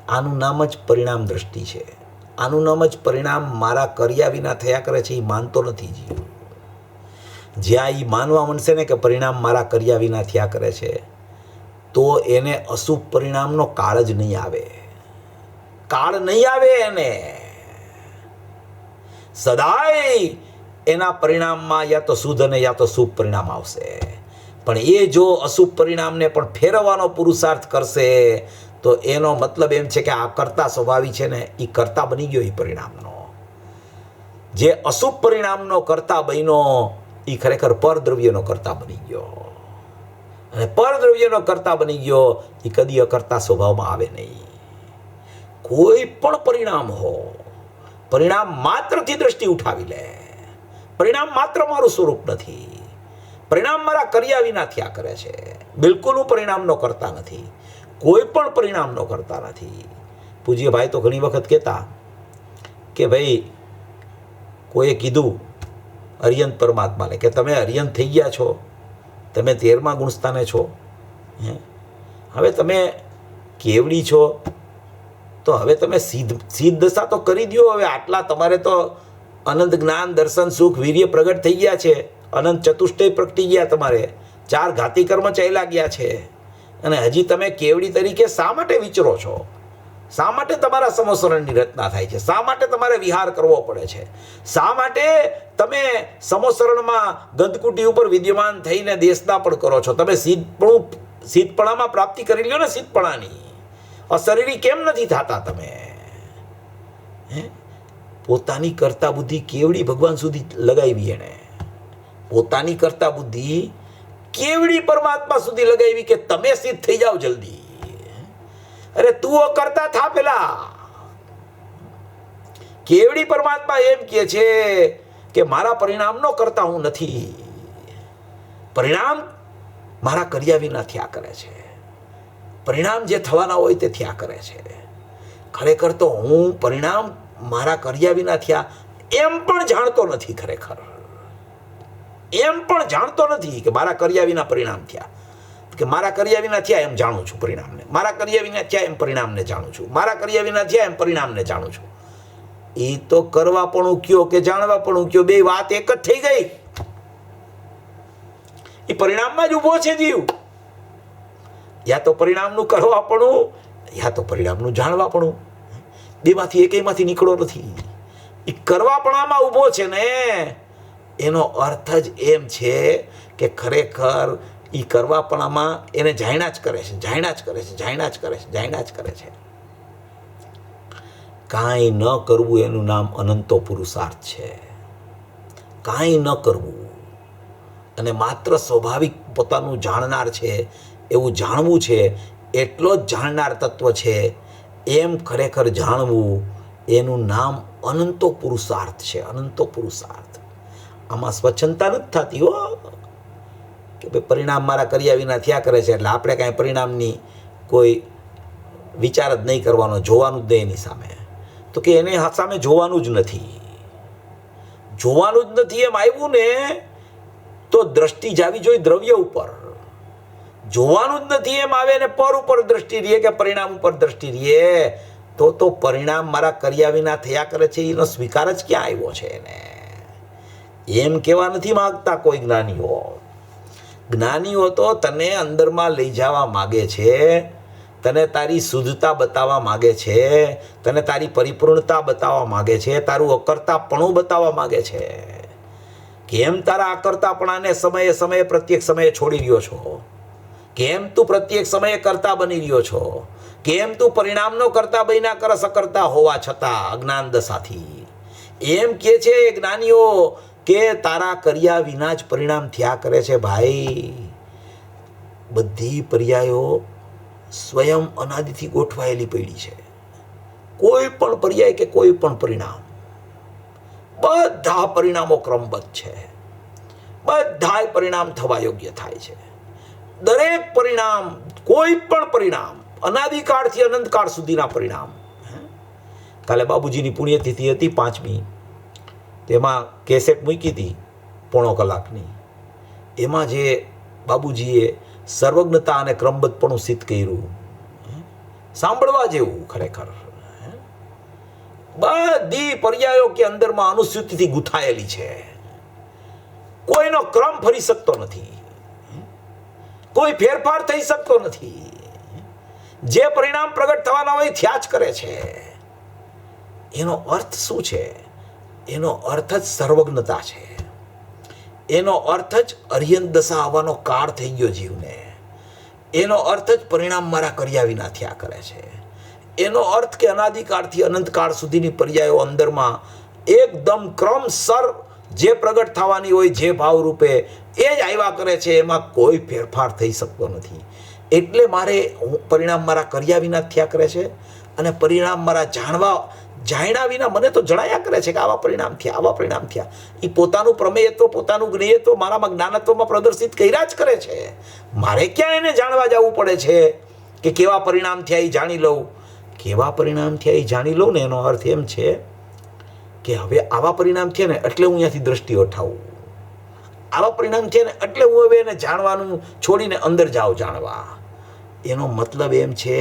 આનું નામ જ પરિણામ દ્રષ્ટિ છે. આનું નામ જ પરિણામ મારા કર્યા વિના થયા કરે છે. એ માનતો નથી જીવ. જ્યાં એ માનવા માંડશે ને કે પરિણામ મારા કર્યા વિના થયા કરે છે, તો એને અશુભ પરિણામનો કાળ જ નહીં આવે. કાળ નહીં આવે એને. સદાય એના પરિણામમાં યા તો શુદ્ધ અને યા તો શુભ પરિણામ આવશે. પણ એ જો અશુભ પરિણામને પણ ફેરવવાનો પુરુષાર્થ કરશે, તો એનો મતલબ એમ છે કે આ કરતા સ્વભાવી છે ને, એ કરતા બની ગયો. એ પરિણામનો જે અશુભ પરિણામનો કરતા બન્યો, એ ખરેખર પરદ્રવ્યનો કરતા બની ગયો. અને પરદ્રવ્યનો કરતા બની ગયો, એ કદી અકર્તા સ્વભાવમાં આવે નહીં. કોઈ પણ પરિણામ હો, પરિણામ માત્રથી દ્રષ્ટિ ઉઠાવી લે. પરિણામ માત્ર મારું સ્વરૂપ નથી. પરિણામ મારા કર્યા વિના થયા કરે છે. બિલકુલ હું પરિણામનો કરતા નથી. કોઈ પણ પરિણામનો કરતા નથી. પૂજ્ય ભાઈ તો ઘણી વખત કહેતા કે ભાઈ કોઈએ કીધું અરિયંત પરમાત્માને કે તમે અરિયંત થઈ ગયા છો, તમે 13મા ગુણસ્થાને છો, હવે તમે કેવડી છો, તો હવે તમે સિદ્ધ દશા તો કરી દો. હવે આટલા તમારે તો અનંત જ્ઞાન દર્શન સુખ વીર્ય પ્રગટ થઈ ગયા છે, અનંત ચતુષ્ટય પ્રગટી ગયા, તમારે 4 ઘાતી કર્મ ચાલ્યા ગયા છે, અને હજી તમે કેવડી તરીકે શા માટે વિચરો છો? શા માટે તમારા સમોસરણની રચના થાય છે? શા માટે તમારે વિહાર કરવો પડે છે? શા માટે તમે સમોસરણમાં ગંધકુટી ઉપર વિદ્યમાન થઈને દેશના પણ કરો છો? તમે સિદ્ધપણામાં પ્રાપ્તિ કરી લ્યો ને, સિદ્ધપણાની. અશરીરી કેમ નથી થતા તમે? પોતાની કરતા બુદ્ધિ કેવડી ભગવાન સુધી લગાવી. એને પોતાની કરતા બુદ્ધિ કેવડી પરમાત્મા સુધી લગાવી કે તમે સિદ્ધ થઈ જાઓ જલ્દી. અરે તું કરતા થા પેલા. કેવડી પરમાત્મા એમ કહે છે કે મારા પરિણામનો કરતા હું નથી. પરિણામ મારા કર્યા વિના થયા કરે છે. પરિણામ જે થવાના હોય તે થયા કરે છે. ખરેખર તો હું પરિણામ મારા કર્યા વિના થયા એમ પણ જાણતો નથી. ખરેખર એમ પણ જાણતો નથી કે મારા કર્યા વિના પરિણામ થયા. કે મારા કર્યા વિના થયા એમ જાણું છું પરિણામને. મારા કર્યા વિના થયા એમ પરિણામને જાણું છું. મારા કર્યા વિના થયા એમ પરિણામને જાણું છું. એ તો કરવા પણ કયો કે જાણવા પણ કયો, બે વાત એક જ થઈ ગઈ. એ પરિણામમાં જ ઊભો છે જીવ. યા તો પરિણામનું કરવા પણ, યા તો પરિણામનું જાણવા પણ. બેમાંથી એકમાંથી નીકળો નથી. એ કરવાપણામાં ઊભો છે ને, એનો અર્થ જ એમ છે કે ખરેખર એ કરવાપણામાં એને જાણ્યા જ કરે છે, જાણ્યા જ કરે છે, જાણ્યા જ કરે છે, જાણ્યા જ કરે છે. કાંઈ ન કરવું એનું નામ અનંતો પુરુષાર્થ છે. કાંઈ ન કરવું અને માત્ર સ્વાભાવિક પોતાનું જાણનાર છે એવું જાણવું છે એટલો જ જાણનાર તત્વ છે એમ ખરેખર જાણવું, એનું નામ અનંતો પુરુષાર્થ છે. અનંતો પુરુષાર્થ. આમાં સ્વચ્છંદતા નથી થતી હો કે ભાઈ પરિણામ મારા કર્યા વિના થયા કરે છે એટલે આપણે કાંઈ પરિણામની કોઈ વિચાર જ નહીં કરવાનો, જોવાનું જ નહીં એની સામે. તો કે એને સામે જોવાનું જ નથી. જોવાનું જ નથી એમ આવ્યું ને તો દ્રષ્ટિ જાવી જોઈએ દ્રવ્ય ઉપર. જોવાનું જ નથી એમ આવે ને પર ઉપર દ્રષ્ટિ રહે કે પરિણામ ઉપર દ્રષ્ટિ રહે તો પરિણામ મારા કર્યા વિના થયા કરે છે એનો સ્વીકાર જ ક્યાં આવ્યો છે એને? એમ કહેવા નથી માગતા કોઈ જ્ઞાનીઓ. જ્ઞાનીઓ તો તને અંદરમાં લઈ જવા માગે છે, તને તારી શુદ્ધતા બતાવવા માગે છે, તને તારી પરિપૂર્ણતા બતાવવા માગે છે, તારું અકર્તાપણું બતાવવા માગે છે. કેમ તારા અકર્તાપણાને સમયે સમયે પ્રત્યેક સમયે છોડી રહ્યો છો? કેમ તું પ્રત્યેક સમયે કરતા બની રહ્યો છો? કેમ તું પરિણામનો કરતા બન્યા કરસ અકર્તા હોવા છતાં અજ્ઞાન દશાથી? એમ કે છે જ્ઞાનીઓ કે તારા કર્યા વિના જ પરિણામ થયા કરે છે ભાઈ. બધી પર્યાયો સ્વયં અનાદિથી ગોઠવાયેલી પડી છે. કોઈ પણ પર્યાય કે કોઈ પણ પરિણામ, બધા પરિણામો ક્રમબદ્ધ છે. બધા પરિણામ થવા યોગ્ય થાય છે. દરેક પરિણામ, કોઈ પણ પરિણામ, અનાદિકાળથી અનંતકાળ સુધીના પરિણામ. કાલે બાબુજીની પુણ્યતિથિ હતી 5મી, તેમાં કેસેટ મૂકી હતી 1.5 કલાકની. એમાં જે બાબુજીએ સર્વજ્ઞતા અને ક્રમબદ્ધપણું સિદ્ધ કર્યું, સાંભળવા જેવું ખરેખર. બધી પર્યાયો કે અંદરમાં અનુસૂચિથી ગૂંથાયેલી છે. કોઈનો ક્રમ ફરી શકતો નથી, કોઈ ફેરફાર થઈ શકતો નથી. જે પરિણામ પ્રગટ થવાના હોય થયા જ કરે છે. એનો અર્થ શું છે? એનો અર્થ જ સર્વજ્ઞતા છે. એનો અર્થ જ અર્યંત દશા આવવાનો કાળ થઈ ગયો જીવને. એનો અર્થ જ પરિણામ મારા કર્યા વિના થયા કરે છે. એનો અર્થ કે અનાદિકાળથી અનંતકાળ સુધીની પર્યાયો અંદરમાં એકદમ ક્રમસર જે પ્રગટ થવાની હોય જે ભાવ રૂપે એ જ આવ્યા કરે છે. એમાં કોઈ ફેરફાર થઈ શકતો નથી. એટલે મારે પરિણામ મારા કર્યા વિના થયા કરે છે અને પરિણામ મારા જાણ્યા વિના મને તો જણાયા કરે છે કે આવા પરિણામ થયા, આવા પરિણામ થયા. એ પોતાનું પ્રમેયત્વ, પોતાનું જ્ઞેયત્વ મારામાં જ્ઞાનત્વમાં પ્રદર્શિત કર્યા જ કરે છે. મારે ક્યાં એને જાણવા જવું પડે છે કે કેવા પરિણામ થયા એ જાણી લઉં? કેવા પરિણામ થયા એ જાણી લઉં ને એનો અર્થ એમ છે કે હવે આવા પરિણામ થયા ને એટલે હું અહીંયાથી દ્રષ્ટિ હટાવું. આવા પરિણામ થયા ને એટલે હું હવે એને જાણવાનું છોડીને અંદર જાઉં જાણવા. એનો મતલબ એમ છે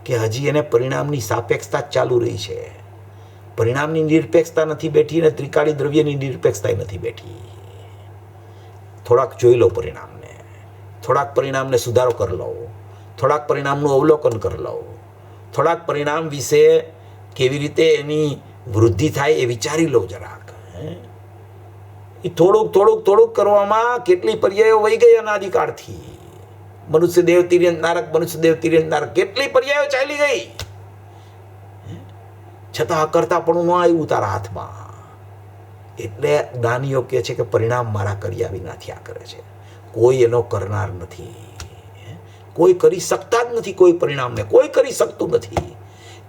કે હજી એને પરિણામની સાપેક્ષતા જ ચાલુ રહી છે. પરિણામની નિરપેક્ષતા નથી બેઠી અને ત્રિકાળી દ્રવ્યની નિરપેક્ષતા નથી બેઠી. થોડાક જોઈ લો પરિણામને, થોડાક પરિણામને સુધારો કરી લો, થોડાક પરિણામનું અવલોકન કરી લો, થોડાક પરિણામ વિશે કેવી રીતે એની વૃદ્ધિ થાય એ વિચારી લો જરાક. એ થોડુંક કરવામાં કેટલી પર્યાયો વહી ગઈ અનાદિકાળથી. મનુષ્ય દેવ તિર્યંત નારક, મનુષ્ય દેવ તિર્યંત નારક, કેટલી પર્યાયો ચાલી ગઈ, છતાં અકર્તાપણું ન આવ્યું તારા હાથમાં. એટલે જ્ઞાનીઓ કહે છે કે પરિણામ મારા કર્યા વિના થયા કરે છે. કોઈ એનો કરનાર નથી, કોઈ કરી શકતા જ નથી. કોઈ પરિણામને કોઈ કરી શકતું નથી.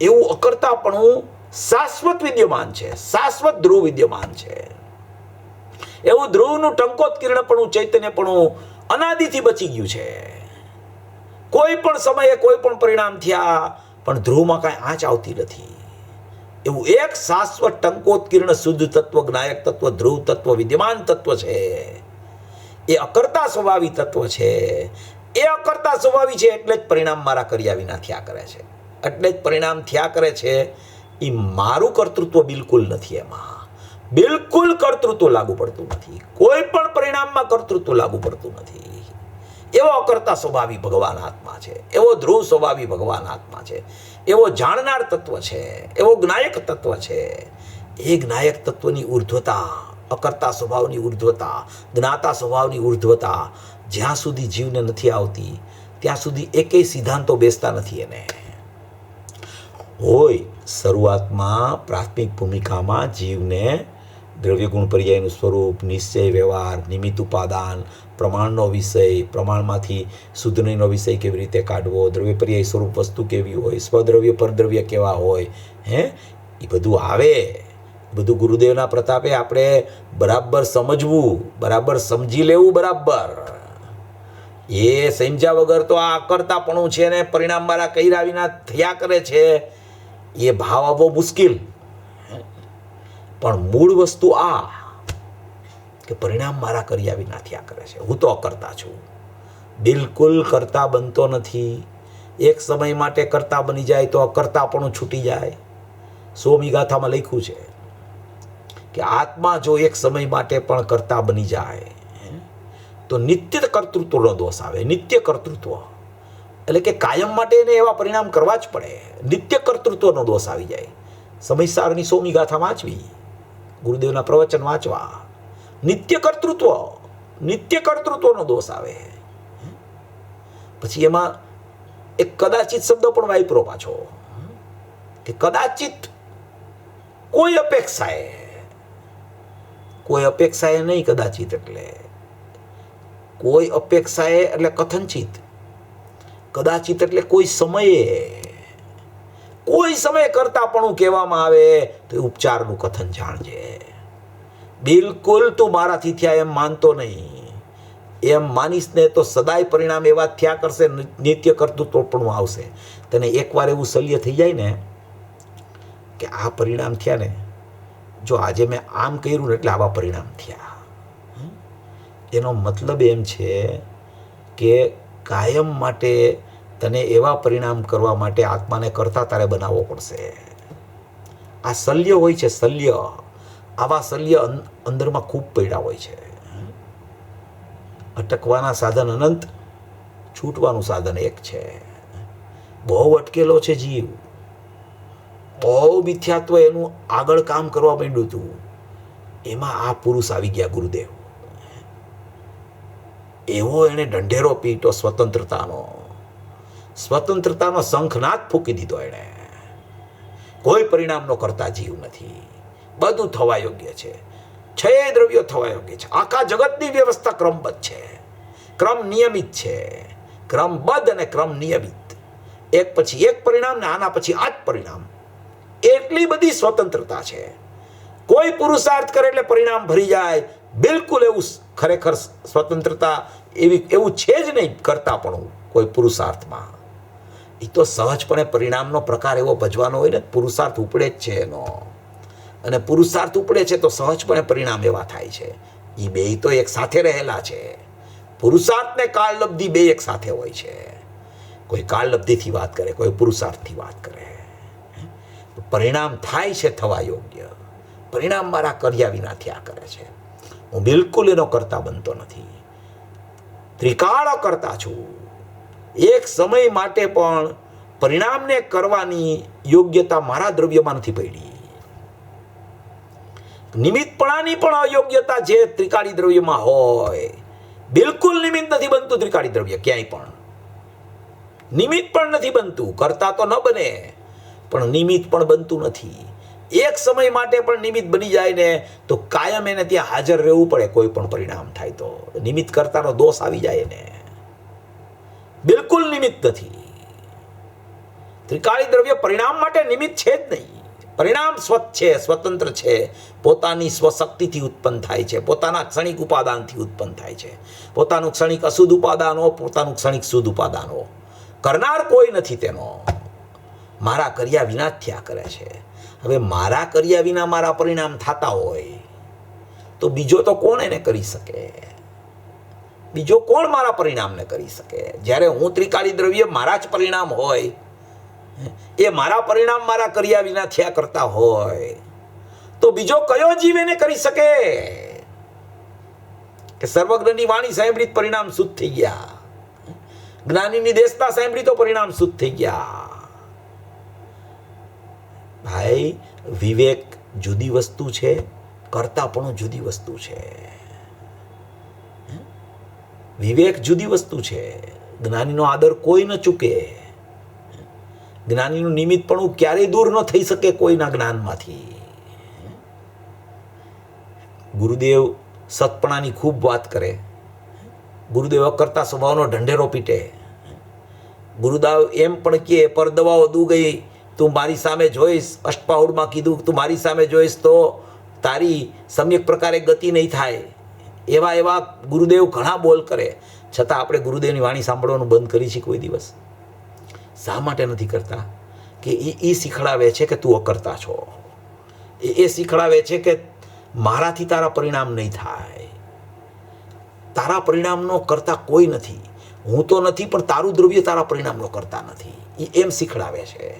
એવું અકર્તાપણું શાશ્વત વિદ્યમાન છે, શાશ્વત ધ્રુવ વિદ્યમાન છે. એવું ધ્રુવનું ટંકોત્કીર્ણપણું, ચૈતન્યપણું અનાદિથી બચી ગયું છે. કોઈ પણ સમયે કોઈ પણ પરિણામ થયા પણ ધ્રુવમાં કાંઈ આંચ આવતી નથી. એવું એક શાશ્વત ટંકોત્કીર્ણ શુદ્ધ તત્વ, જ્ઞાયક તત્વ, ધ્રુવ તત્વ, વિદ્યમાન તત્વ છે. એ અકર્તા સ્વભાવી તત્વ છે. એ અકર્તા સ્વભાવી છે એટલે જ પરિણામ મારા કર્યા વિના થયા કરે છે. એટલે જ પરિણામ થયા કરે છે. એ મારું કર્તૃત્વ બિલકુલ નથી. એમાં બિલકુલ કર્તૃત્વ લાગુ પડતું નથી. કોઈ પણ પરિણામમાં કર્તૃત્વ લાગુ પડતું નથી. એવો અકર્તા સ્વભાવી ભગવાન આત્મા છે. એવો ધ્રુવ સ્વભાવી ભગવાન આત્મા છે. એવો જાણનાર તત્વ છે. એવો જ્ઞાયક તત્વ છે. એ જ્ઞાયક તત્વની ઉર્ધ્વતા, અકર્તા સ્વભાવની ઉર્ધ્વતા, જ્ઞાતા સ્વભાવની ઉર્ધ્વતા જ્યાં સુધી જીવને નથી આવતી ત્યાં સુધી એકેય સિદ્ધાંતો બેસતા નથી. એને હોય શરૂઆતમાં પ્રાથમિક ભૂમિકામાં જીવને દ્રવ્ય ગુણ પર્યાયનું સ્વરૂપ, નિશ્ચય વ્યવહાર, નિમિત્ત ઉપાદાન, પ્રમાણનો વિષય, પ્રમાણમાંથી શુદ્ધનીનો વિષય કેવી રીતે કાઢવો, દ્રવ્ય પર્યાય સ્વરૂપ વસ્તુ કેવી હોય, સ્વદ્રવ્ય પરદ્રવ્ય કેવા હોય, એ બધું આવે. બધું ગુરુદેવના પ્રતાપે આપણે બરાબર સમજવું, બરાબર સમજી લેવું. બરાબર એ સમજ્યા વગર તો આ અકર્તાપણું છે ને પરિણામ મારા કર્યા વિના થયા કરે છે, એ ભાવ આવવો મુશ્કેલ. પણ મૂળ વસ્તુ આ કે પરિણામ મારા કર્યા વિના થયા કરે છે. હું તો અકર્તા છું, બિલકુલ કરતા બનતો નથી. એક સમય માટે કરતા બની જાય તો અકર્તાપણું છૂટી જાય. 100મી ગાથામાં લખ્યું છે કે આત્મા જો એક સમય માટે પણ કરતા બની જાય તો નિત્ય કર્તૃત્વનો દોષ આવે. નિત્ય કર્તૃત્વ એટલે કે કાયમ માટે એને એવા પરિણામ કરવા જ પડે. નિત્ય કર્તૃત્વનો દોષ આવી જાય. સમયસારની 100મી ગાથા વાંચવી, ગુરુદેવના પ્રવચન વાંચવા. નિત્ય કર્તૃત્વનો દોષ આવે. પછી એમાં એક કદાચિત શબ્દ પણ વાપરો પાછો કે કદાચિત કોઈ અપેક્ષાએ નહીં. કદાચિત એટલે કોઈ અપેક્ષાએ એટલે કથનચિત. કદાચિત એટલે કોઈ સમયે કરતાપણું કહેવામાં આવે તો એ ઉપચારનું કથન જાણજે. બિલકુલ તું મારાથી થયા એમ માનતો નહીં. એમ માનીશ ને તો સદાય પરિણામ એવા જ થયા કરશે, નિત્ય કર્તૃત્વપણું આવશે. તને એકવાર એવું શલ્ય થઈ જાય ને કે આ પરિણામ થયા ને, જો આજે મેં આમ કર્યું ને એટલે આવા પરિણામ થયા. એનો મતલબ એમ છે કે કાયમ માટે તને એવા પરિણામ કરવા માટે આત્માને કરતા તારે બનાવવો પડશે. આ શલ્ય હોય છે, શલ્ય. આવા શલ્ય અંદરમાં ખૂબ પડ્યા હોય છે. અટકવાના સાધન અનંત, છૂટવાનું સાધન એક છે. બહુ અટકેલો છે જીવ, બહુ મિથ્યાત્વ એનું આગળ કામ કરવા માંડ્યું હતું. એમાં આ પુરુષ આવી ગયા ગુરુદેવ. એવો એને ઢંઢેરો પીટો સ્વતંત્રતાનો શંખનાદ ફૂંકી દીધો એણે. કોઈ પરિણામનો કરતા જીવ નથી, બધું થવા યોગ્ય છે. 6 દ્રવ્યો થવા યોગ્ય છે. આખા જગતની વ્યવસ્થા ક્રમબદ્ધ છે, ક્રમ નિયમિત છે. ક્રમબદ્ધ અને ક્રમ નિયમિત, એક પછી એક પરિણામ ને આના પછી આ જ પરિણામ. એટલી બધી સ્વતંત્રતા છે. કોઈ પુરુષાર્થ કરે એટલે પરિણામ ભરી જાય. બિલકુલ એવું ખરેખર સ્વતંત્રતા એવું છે જ નહીં કરતાપણું કોઈ પુરુષાર્થમાં. એ તો સહજપણે પરિણામનો પ્રકાર એવો ભજવાનો હોય ને, પુરુષાર્થ ઉપડે જ છે એનો. અને પુરુષાર્થ ઉપડે છે તો સહજપણે પરિણામ એવા થાય છે. એ બે તો એક સાથે રહેલા છે. પુરુષાર્થ ને કાળલબ્ધિ બે એક સાથે હોય છે. કોઈ કાળલબ્ધિથી વાત કરે, કોઈ પુરુષાર્થથી વાત કરે. પરિણામ થાય છે થવા યોગ્ય. પરિણામ મારા કર્યા વિના થયા કરે છે. હું બિલકુલ એનો કરતા બનતો નથી. ત્રિકાળ કરતા છું. એક સમય માટે પણ પરિણામને કરવાની યોગ્યતા મારા દ્રવ્યમાં નથી પડી. નિમિત્તપણાની પણ અયોગ્યતા જે ત્રિકાળી દ્રવ્યમાં હોય. બિલકુલ નિમિત્ત નથી બનતું ત્રિકાળી દ્રવ્ય, ક્યાંય પણ નિમિત્ત પણ નથી બનતું. કરતા તો ન બને પણ નિમિત્ત પણ બનતું નથી. એક સમય માટે પણ નિમિત્ત બની જાય ને તો કાયમ એને ત્યાં હાજર રહેવું પડે. કોઈ પણ પરિણામ થાય તો નિમિત્ત કરતાનો દોષ આવી જાય ને. બિલકુલ નિમિત્ત નથી. ત્રિકાળી દ્રવ્ય પરિણામ માટે નિમિત્ત છે જ નહીં. પરિણામ સ્વચ્છ છે, સ્વતંત્ર છે, પોતાની સ્વશક્તિથી ઉત્પન્ન થાય છે, પોતાના ક્ષણિક ઉપાદાનથી ઉત્પન્ન થાય છે. પોતાનું ક્ષણિક અશુદ્ધ ઉપાદાનો, પોતાનું ક્ષણિક શુદ્ધ ઉપાદાનો. કરનાર કોઈ નથી તેનો. મારા કર્યા વિના જ થયા કરે છે. હવે મારા કર્યા વિના મારા પરિણામ થતા હોય તો બીજો તો કોણ એને કરી શકે? બીજો કોણ મારા પરિણામને કરી શકે? જ્યારે હું ત્રિકાળી દ્રવ્ય મારા જ પરિણામ હોય, એ મારા પરિણામ મારા કર્યા વિના થયા કરતા હોય તો બીજો કયો જીવ એને કરી શકે? કે સર્વજ્ઞની વાણી સાંભળી પરિણામ શુદ્ધ થઈ ગયા, જ્ઞાનીની દેશના સાંભળી તો પરિણામ શુદ્ધ થઈ ગયા. ભાઈ, વિવેક જુદી વસ્તુ છે, કરતાપણું જુદી વસ્તુ છે. વિવેક જુદી વસ્તુ છે. જ્ઞાનીનો આદર કોઈ ન ચૂકે. જ્ઞાનીનું નિમિત્તપણું ક્યારેય દૂર ન થઈ શકે કોઈના જ્ઞાનમાંથી. ગુરુદેવ સતપણાની ખૂબ વાત કરે, ગુરુદેવ અકર્તા સ્વભાવનો ઢંઢેરો પીટે, ગુરુદેવ એમ પણ કહે પરદવાઓ દૂ ગઈ, તું મારી સામે જોઈશ, અષ્ટપાઉડમાં કીધું તું મારી સામે જોઈશ તો તારી સમ્યક પ્રકારે ગતિ નહીં થાય. એવા એવા ગુરુદેવ ઘણા બોલ કરે, છતાં આપણે ગુરુદેવની વાણી સાંભળવાનું બંધ કરી છે કોઈ દિવસ. શા માટે નથી કરતા? કે એ શીખડાવે છે કે તું અકર્તા છો, એ શીખડાવે છે કે મારાથી તારા પરિણામ નહીં થાય, તારા પરિણામનો કરતા કોઈ નથી, હું તો નથી પણ તારું દ્રવ્ય તારા પરિણામનો કરતા નથી, એ એમ શીખડાવે છે.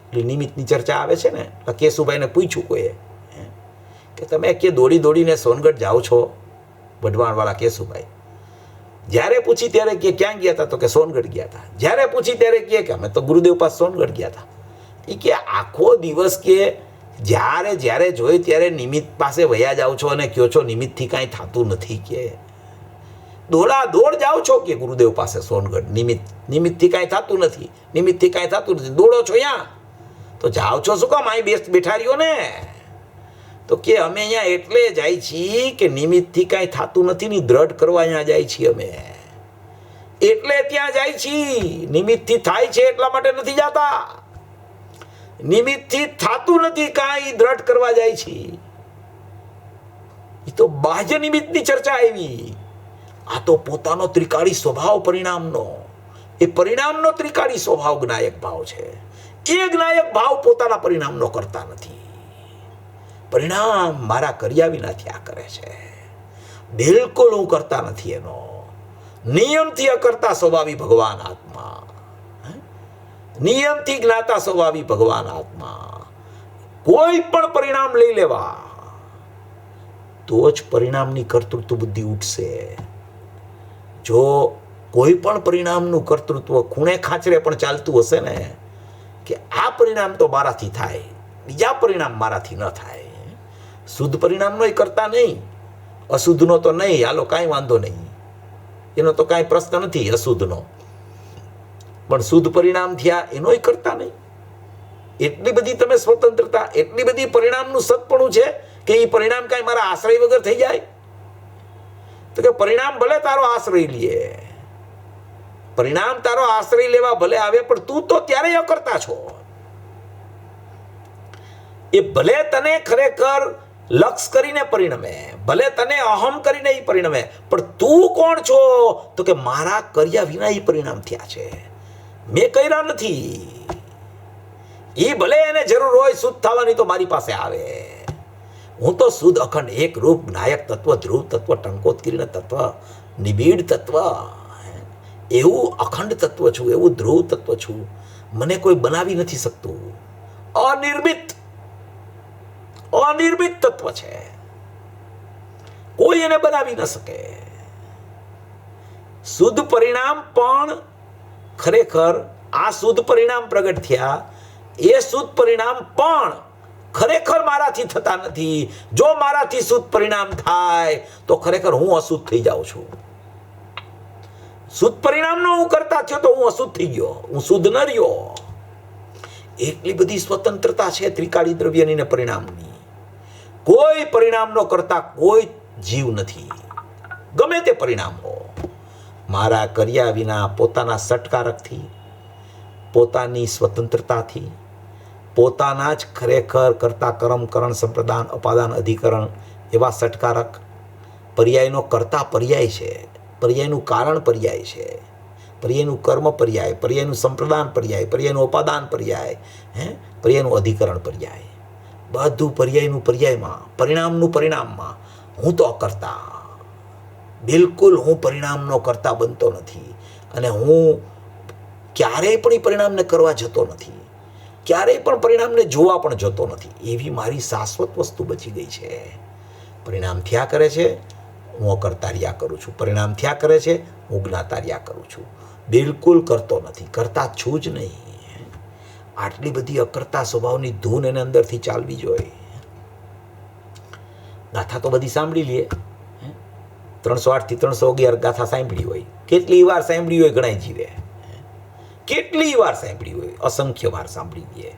એટલે નિમિત્તની ચર્ચા આવે છે ને, કેશુભાઈને પૂછ્યું કોઈએ કે તમે કે દોડી દોડીને સોનગઢ જાઓ છો, વઢવાણવાળા કેશુભાઈ. જ્યારે પૂછી ત્યારે કે ક્યાં ગયા હતા? તો કે સોનગઢ ગયા હતા. જ્યારે પૂછી ત્યારે કે અમે તો ગુરુદેવ પાસે સોનગઢ ગયા હતા. એ કે આખો દિવસ કે જ્યારે જ્યારે જોઈ ત્યારે નિમિત્ત પાસે વયા જાઓ છો અને કહો છો નિમિત્તથી કાંઈ થતું નથી, કે દોડા દોડ જાઓ છો કે ગુરુદેવ પાસે સોનગઢ, નિમિત્તથી કાંઈ થતું નથી, નિમિત્તથી કાંઈ થતું નથી, દોડો છો ત્યાં તો જાઓ છો શું કામ? અહીં બેઠા રહ્યો ને. તો કે અમે અહીંયા એટલે જાય છીએ કે નિમિત્તથી કાંઈ થતું નથી ને દ્રઢ કરવા અહીંયા જાય છીએ અમે, એટલે ત્યાં જાય છીએ. નિમિત્તથી થાય છે એટલા માટે નથી જતા, નિમિત્તથી થતું નથી કાંઈ દ્રઢ કરવા જાય છે. એ તો બાહ્ય નિમિત્તની ચર્ચા આવી. આ તો પોતાનો ત્રિકાળી સ્વભાવ પરિણામનો, એ પરિણામનો ત્રિકાળી સ્વભાવ જ્ઞાયક ભાવ છે. એ જ્ઞાયક ભાવ પોતાના પરિણામનો કરતા નથી. પરિણામ મારા કર્યા વિના થયા કરે છે, બિલકુલ હું કરતા નથી. એનો નિયમથી અકર્તા સ્વભાવી ભગવાન આત્મા, નિયમથી જ્ઞાતા સ્વભાવી ભગવાન આત્મા. કોઈ પણ પરિણામ લઈ લેવા તો જ પરિણામની કર્તૃત્વ બુદ્ધિ ઉઠશે. જો કોઈ પણ પરિણામનું કર્તૃત્વ ખૂણે ખાંચરે પણ ચાલતું હશે ને, કે આ પરિણામ તો મારાથી થાય, બીજા પરિણામ મારાથી ન થાય, શુદ્ધ પરિણામનો એ કરતા નહીં, અશુદ્ધનો તો નહીં, હાલો કાંઈ વાંધો નહીં, એનો તો કાંઈ પ્રશ્ન નથી અશુદ્ધનો, પણ શુદ્ધ પરિણામ થયા એનોય કરતા નહીં. એટલી બધી તમે સ્વતંત્રતા, એટલી બધી પરિણામનું સત્પણું છે કે એ પરિણામ કાંઈ મારા આશ્રય વગર થઈ જાય? તો કે પરિણામ ભલે તારો આશ્રય લે, પરિણામ તારો આશ્રય લેવા ભલે આવે, પણ તું તો ત્યારે અકર્તા છો. એ ભલે તને ખરેખર લક્ષ કરીને પરિણમે, ભલે તને અહમ કરીને એ પરિણમે, પણ તું કોણ છો? તો કે મારા કર્યા વિના એ પરિણામ થયા છે, મેં કર્યા નથી. એ ભલે એને જરૂર હોય શુદ્ધ થવાની તો મારી પાસે આવે. હું તો શુદ્ધ અખંડ એક રૂપ નાયક તત્વ, ધ્રુવ તત્વ, ટંકોત્કીર્ણ તત્વ, નિબીડ તત્વ, એવું અખંડ તત્વ છું, એવું ધ્રુવ તત્વ છું. મને કોઈ બનાવી નથી શકતું. અનિર્મિત, અનિર્મિત તત્વ છે, કોઈ એને બનાવી ન શકે. શુદ્ધ પરિણામ પણ ખરેખર આ શુદ્ધ પરિણામ પ્રગટ થયા, એ શુદ્ધ પરિણામ પણ ખરેખર મારાથી થતા નથી. જો મારાથી શુદ્ધ પરિણામ થાય તો ખરેખર હું અશુદ્ધ થઈ જાઉં છું. શુદ્ધ પરિણામનો હું કરતા થયો તો હું અશુદ્ધ થઈ ગયો, હું શુદ્ધ ન રહ્યો. એટલી બધી સ્વતંત્રતા છે ત્રિકાળી દ્રવ્યની ને પરિણામની. કોઈ પરિણામનો કરતા કોઈ જીવ નથી, ગમે તે પરિણામ હો. મારા કર્યા વિના પોતાના સટકારકથી, પોતાની સ્વતંત્રતાથી, પોતાના જ ખરેખર કરતા કર્મ, કરણ, સંપ્રદાન, અપાદાન, અધિકરણ એવા સટકારક. પર્યાયનો કરતા પર્યાય છે, પર્યાયનું કારણ પર્યાય છે, પર્યાયનું કર્મ પર્યાય, પર્યાયનું સંપ્રદાન પર્યાય, પર્યાયનું અપાદાન પર્યાય, પર્યાયનું અધિકરણ પર્યાય. બધું પર્યાયનું પર્યાયમાં, પરિણામનું પરિણામમાં. હું તો અકર્તા, બિલકુલ હું પરિણામનો કરતા બનતો નથી. અને હું ક્યારેય પણ એ પરિણામને કરવા જતો નથી, ક્યારેય પણ પરિણામને જોવા પણ જતો નથી. એવી મારી શાશ્વત વસ્તુ બચી ગઈ છે. પરિણામ થયા કરે છે, હું અકર્તા રહ્યા કરું છું. પરિણામ થયા કરે છે, હું જ્ઞાતા રહ્યા કરું છું. બિલકુલ કરતો નથી, કરતા છું જ નહીં. આટલી બધી અકર્તા સ્વભાવની ધૂન એને અંદરથી ચાલવી જોઈએ. ગાથા તો બધી સાંભળી લઈએ, 308 થી 311 ગાથા સાંભળી હોય. કેટલી વાર સાંભળી હોય ગણાય જીવે, કેટલી વાર સાંભળી હોય, અસંખ્ય વાર સાંભળી લઈએ.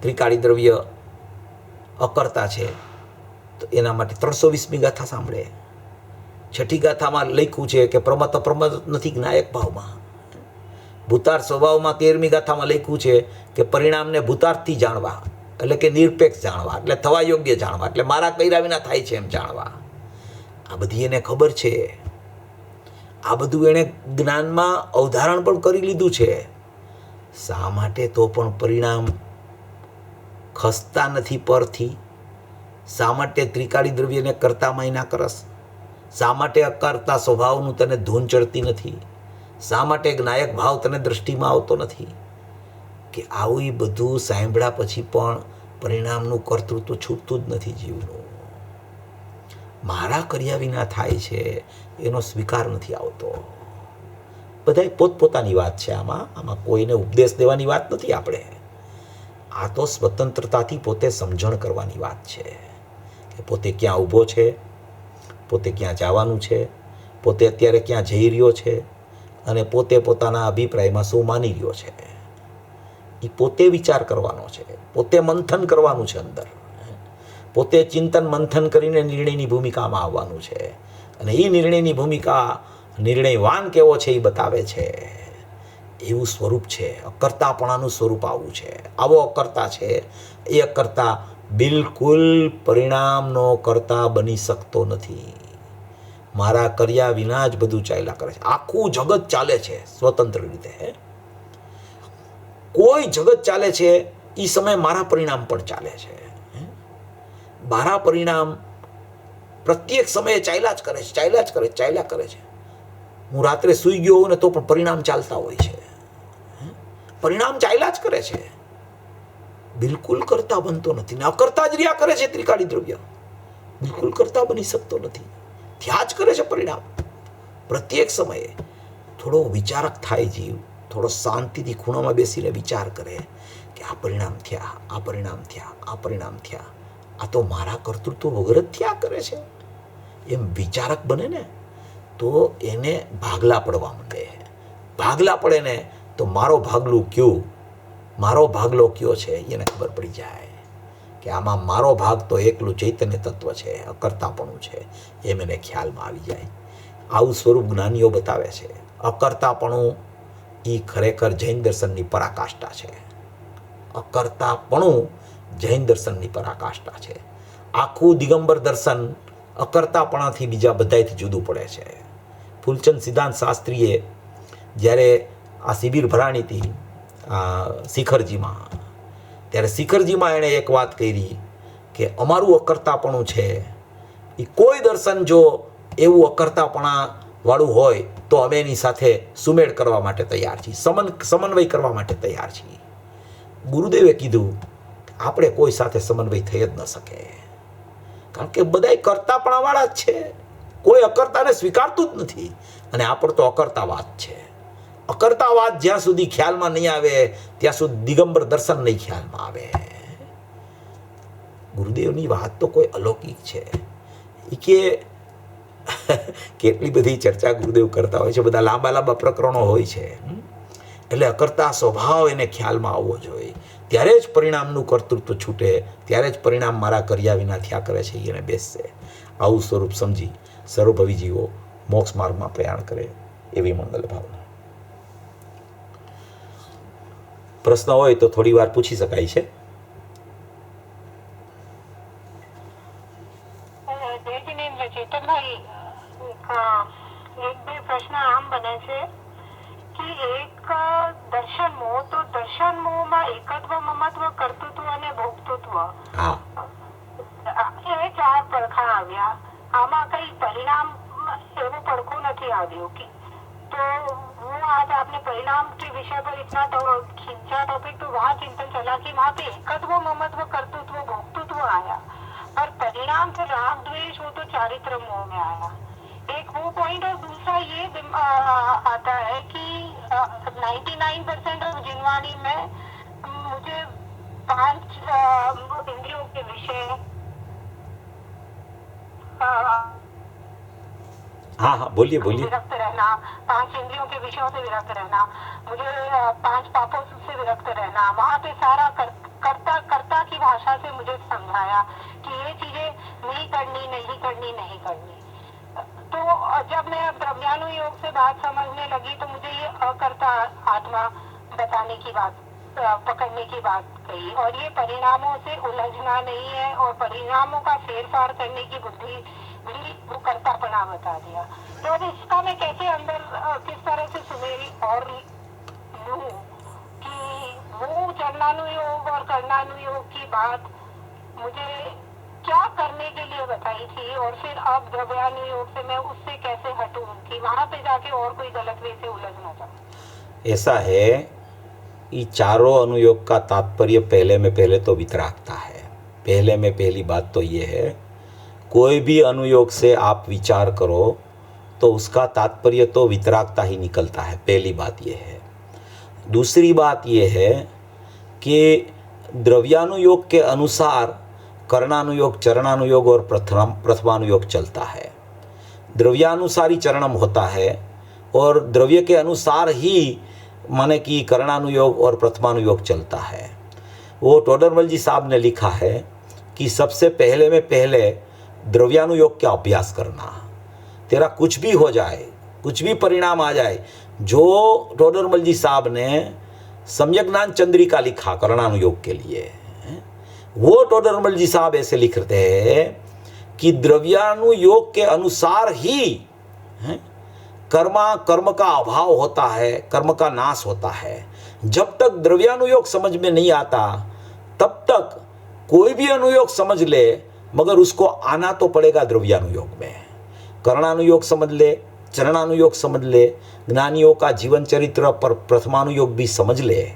ત્રિકાળી દ્રવ્ય અકર્તા છે, તો એના માટે 320મી ગાથા સાંભળે. છઠ્ઠી ગાથામાં લખ્યું છે કે પ્રમત અપ્રમત નથી જ્ઞાયક ભાવમાં. ભૂતાર્થ સ્વભાવમાં 13મી ગાથામાં લખ્યું છે કે પરિણામને ભૂતાર્થથી જાણવા, એટલે કે નિરપેક્ષ જાણવા, એટલે થવા યોગ્ય જાણવા, એટલે મારા કર્યા વિના થાય છે એમ જાણવા. આ બધી એને ખબર છે. આ બધું એણે જ્ઞાનમાં અવધારણ પણ કરી લીધું છે. શા માટે તો પણ પરિણામ ખસતા નથી પરથી? શા માટે ત્રિકાળી દ્રવ્યને કરતામાંય ના કરસ? શા માટે અકર્તા સ્વભાવનું તને ધૂન ચડતી નથી? શા માટે જ્ઞાયક ભાવ તને દ્રષ્ટિમાં આવતો નથી? કે આવું બધું સાંભળ્યા પછી પણ પરિણામનું કર્તૃત્વ છૂટતું જ નથી જીવનું. મારા કર્યા વિના થાય છે એનો સ્વીકાર નથી આવતો. બધાય પોતપોતાની વાત છે. આમાં કોઈને ઉપદેશ દેવાની વાત નથી. આપણે આ તો સ્વતંત્રતાથી પોતે સમજણ કરવાની વાત છે કે પોતે ક્યાં ઊભો છે, પોતે ક્યાં જવાનું છે, પોતે અત્યારે ક્યાં જઈ રહ્યો છે, અને પોતે પોતાના અભિપ્રાયમાં શું માની રહ્યો છે. એ પોતે વિચાર કરવાનો છે, પોતે મંથન કરવાનું છે અંદર, પોતે ચિંતન મંથન કરીને નિર્ણયની ભૂમિકામાં આવવાનું છે. અને એ નિર્ણયની ભૂમિકા નિર્ણયવાન કેવો છે એ બતાવે છે. એવું સ્વરૂપ છે. અકર્તાપણાનું સ્વરૂપ આવું છે. આવો અકર્તા છે. એ અકર્તા બિલકુલ પરિણામનો કર્તા બની શકતો નથી. મારા કર્યા વિના જ બધું ચાલ્યા કરે છે. આખું જગત ચાલે છે સ્વતંત્ર રીતે. કોઈ જગત ચાલે છે એ સમયે મારા પરિણામ પણ ચાલે છે. મારા પરિણામ પ્રત્યેક સમયે ચાલ્યા જ કરે છે, ચાલ્યા જ કરે, ચાલ્યા કરે છે. હું રાત્રે સૂઈ ગયો હોઉં ને તો પણ પરિણામ ચાલતા હોય છે. પરિણામ ચાલ્યા જ કરે છે. બિલકુલ કરતા બનતો નથી. ને અકર્તા જ રહ્યા કરે છે. ત્રિકાળી દ્રવ્ય બિલકુલ કરતા બની શકતો નથી. થયા જ કરે છે પરિણામ. પ્રત્યેક સમયે થોડો વિચારક થાય જીવ, થોડો શાંતિથી ખૂણામાં બેસીને વિચાર કરે કે આ પરિણામ થયા, આ પરિણામ થયા, આ પરિણામ થયા. આ તો મારા કર્તૃત્વ વગર જ થયા કરે છે. એમ વિચારક બને ને તો એને ભાગલા પડવા માંડે. ભાગલા પડે ને તો મારો ભાગલું કયું, મારો ભાગલો કયો છે એને ખબર પડી જાય કે આમાં મારો ભાગ તો એકલું ચૈતન્ય તત્વ છે, અકર્તાપણું છે, એમ એને ખ્યાલમાં આવી જાય. આવું સ્વરૂપ જ્ઞાનીઓ બતાવે છે. અકર્તાપણું એ ખરેખર જૈન દર્શનની પરાકાષ્ઠા છે. અકર્તાપણું જૈન દર્શનની પરાકાષ્ઠા છે. આખું દિગંબર દર્શન અકર્તાપણાથી બીજા બધાથી જુદું પડે છે. ફૂલચંદ સિદ્ધાંત શાસ્ત્રીએ જ્યારે આ શિબિર ભરાણી હતી શિખરજીમાં, ત્યારે શિખરજીમાં એણે એક વાત કરી કે અમારું અકર્તાપણું છે એ કોઈ દર્શન જો એવું અકર્તાપણા વાળું હોય તો અમે એની સાથે સુમેળ કરવા માટે તૈયાર છીએ, સમન્વય કરવા માટે તૈયાર છીએ. ગુરુદેવે કીધું આપણે કોઈ સાથે સમન્વય થઈ જ ન શકે, કારણ કે બધાય કરતાપણાવાળા જ છે. કોઈ અકર્તાને સ્વીકારતું જ નથી. અને આ પણ તો અકર્તાવાદ છે. અકર્તાવાદ જ્યાં સુધી ખ્યાલમાં નહીં આવે ત્યાં સુધી દિગંબર દર્શન નહીં ખ્યાલમાં આવે. ગુરુદેવની વાત તો કોઈ અલૌકિક છે. એ કે કેટલી બધી ચર્ચા ગુરુદેવ કરતા હોય છે, બધા લાંબા લાંબા પ્રકરણો હોય છે. એટલે અકર્તા સ્વભાવ એને ખ્યાલમાં આવવો જોઈએ. ત્યારે જ પરિણામનું કર્તૃત્વ છૂટે, ત્યારે જ પરિણામ મારા કર્યા વિના થયા કરે છે એને બેસશે. આવું સ્વરૂપ સમજી સર્વભવી જીવો મોક્ષ માર્ગમાં પ્રયાણ કરે એવી મંગલ ભાવના. પ્રશ્ન હોય તો થોડી વાર પૂછી શકાય છે. એક બે પ્રશ્ન આમ બને છે કે એક દર્શન મોહ, તો દર્શન મોહમાં એકત્વ, મમત્વ, કર્તૃત્વ અને ભોક્તૃત્વ એ ચાર પડખા આવ્યા. આમાં કઈ પરિણામ એવું પડખું નથી આવ્યું કે तो वो आज आपने परिणाम के विषय पर इतना खींचा टॉपिक, तो वहाँ चिंतन चला कि वहाँ पे एकत्व, ममत्व, कर्तृत्व, भोक्तृत्व आया, और परिणाम से राग द्वेष हो तो चारित्र मोह में आया. एक वो पॉइंट, और दूसरा ये आता है कि 99% ऑफ जिनवाणी में मुझे 5 इंद्रियों के विषय, हाँ हाँ बोलिए बोलिए. विरक्त रहना, 5 इंद्रियों के विषयों से विरक्त रहना, मुझे 5 पापों से विरक्त रहना, वहाँ पे सारा कर्ता की भाषा से मुझे समझाया कि ये चीजें नहीं करनी नहीं करनी नहीं करनी। तो जब मैं द्रव्यानु योग से बात समझने लगी तो मुझे ये अकर्ता आत्मा बताने की बात, पकड़ने की बात कही, और ये परिणामों से उलझना नहीं है और परिणामों का फेरफार करने की बुद्धि भी वो कर्तापना बता दिया। तो अब इसका मैं कैसे अंदर किस तरह से सुमेरी और लूं कि वो चरणानुयोग और कर्णानुयोग की बात मुझे क्या करने के लिए बताई थी, और फिर अब द्रव्यानुयोग से मैं उससे कैसे हटूं कि वहां पे जाके और कोई गलत वे से उलझना चाहूं। ऐसा है कि चारों अनुयोग का तात्पर्य पहले में पहले तो वितरागता है। पहले में पहली बात तो ये है, कोई भी अनुयोग से आप विचार करो तो उसका तात्पर्य तो वितरागता ही निकलता है। पहली बात ये है। दूसरी बात ये है कि द्रव्यानुयोग के अनुसार कर्णानुयोग, चरणानुयोग और प्रथमानुयोग चलता है। द्रव्यानुसारी चरणम होता है और द्रव्य के अनुसार ही माने कि कर्णानुयोग और प्रथमानुयोग चलता है। वो टोडरमल जी साहब ने लिखा है कि सबसे पहले में पहले द्रव्यानुयोग का अभ्यास करना। तेरा कुछ भी हो जाए, कुछ भी परिणाम आ जाए, जो टोडरमल जी साहब ने सम्यक ज्ञान चंद्रिका लिखा कर्णानुयोग के लिए, वो टोडरमल जी साहब ऐसे लिखते हैं कि द्रव्यानुयोग के अनुसार ही कर्म का अभाव होता है, कर्म का नाश होता है। जब तक द्रव्यानुयोग समझ में नहीं आता तब तक कोई भी अनुयोग समझ ले, मगर उसको आना तो पड़ेगा द्रव्यानुयोग में। कर्णानुयोग समझ ले, चरणानुयोग समझ ले, ज्ञानियों का जीवन चरित्र पर प्रथमानुयोग भी समझ ले,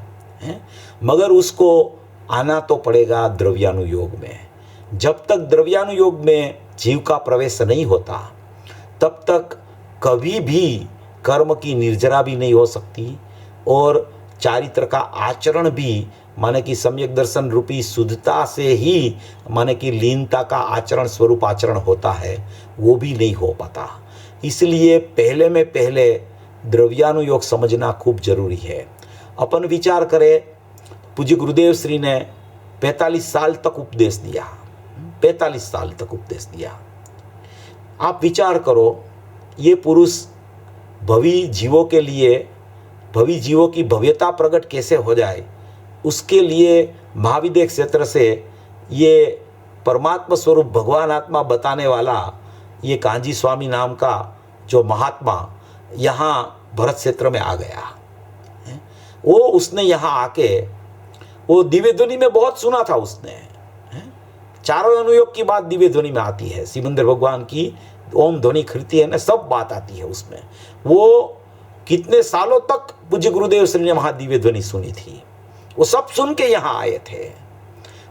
मगर उसको आना तो पड़ेगा द्रव्यानुयोग में। जब तक द्रव्यानुयोग में जीव का प्रवेश नहीं होता तब तक कभी भी कर्म की निर्जरा भी नहीं हो सकती और चारित्र का आचरण भी माने कि सम्यक दर्शन रूपी शुद्धता से ही माने कि लीनता का आचरण स्वरूप आचरण होता है, वो भी नहीं हो पाता। इसलिए पहले में पहले द्रव्यानुयोग समझना खूब जरूरी है। अपन विचार करें, पूज्य गुरुदेव श्री ने 45 साल तक उपदेश दिया, 45 साल तक उपदेश दिया। आप विचार करो, ये पुरुष भवी जीवों के लिए, भवी जीवों की भव्यता प्रकट कैसे हो जाए, उसके लिए महाविद्य क्षेत्र से ये परमात्मा स्वरूप भगवान आत्मा बताने वाला ये कांजी स्वामी नाम का जो महात्मा यहाँ भरत क्षेत्र में आ गया। वो उसने यहाँ आके वो दिव्य ध्वनि में बहुत सुना था उसने। चारों अनुयोग की बात दिव्य ध्वनि में आती है, सिमंदर भगवान की ओम ध्वनि खृति है ना, सब बात आती है उसमें। वो कितने सालों तक पूज्य गुरुदेव श्री ने वहाँ दिव्य ध्वनि सुनी थी, वो सब सुन के यहाँ आए थे,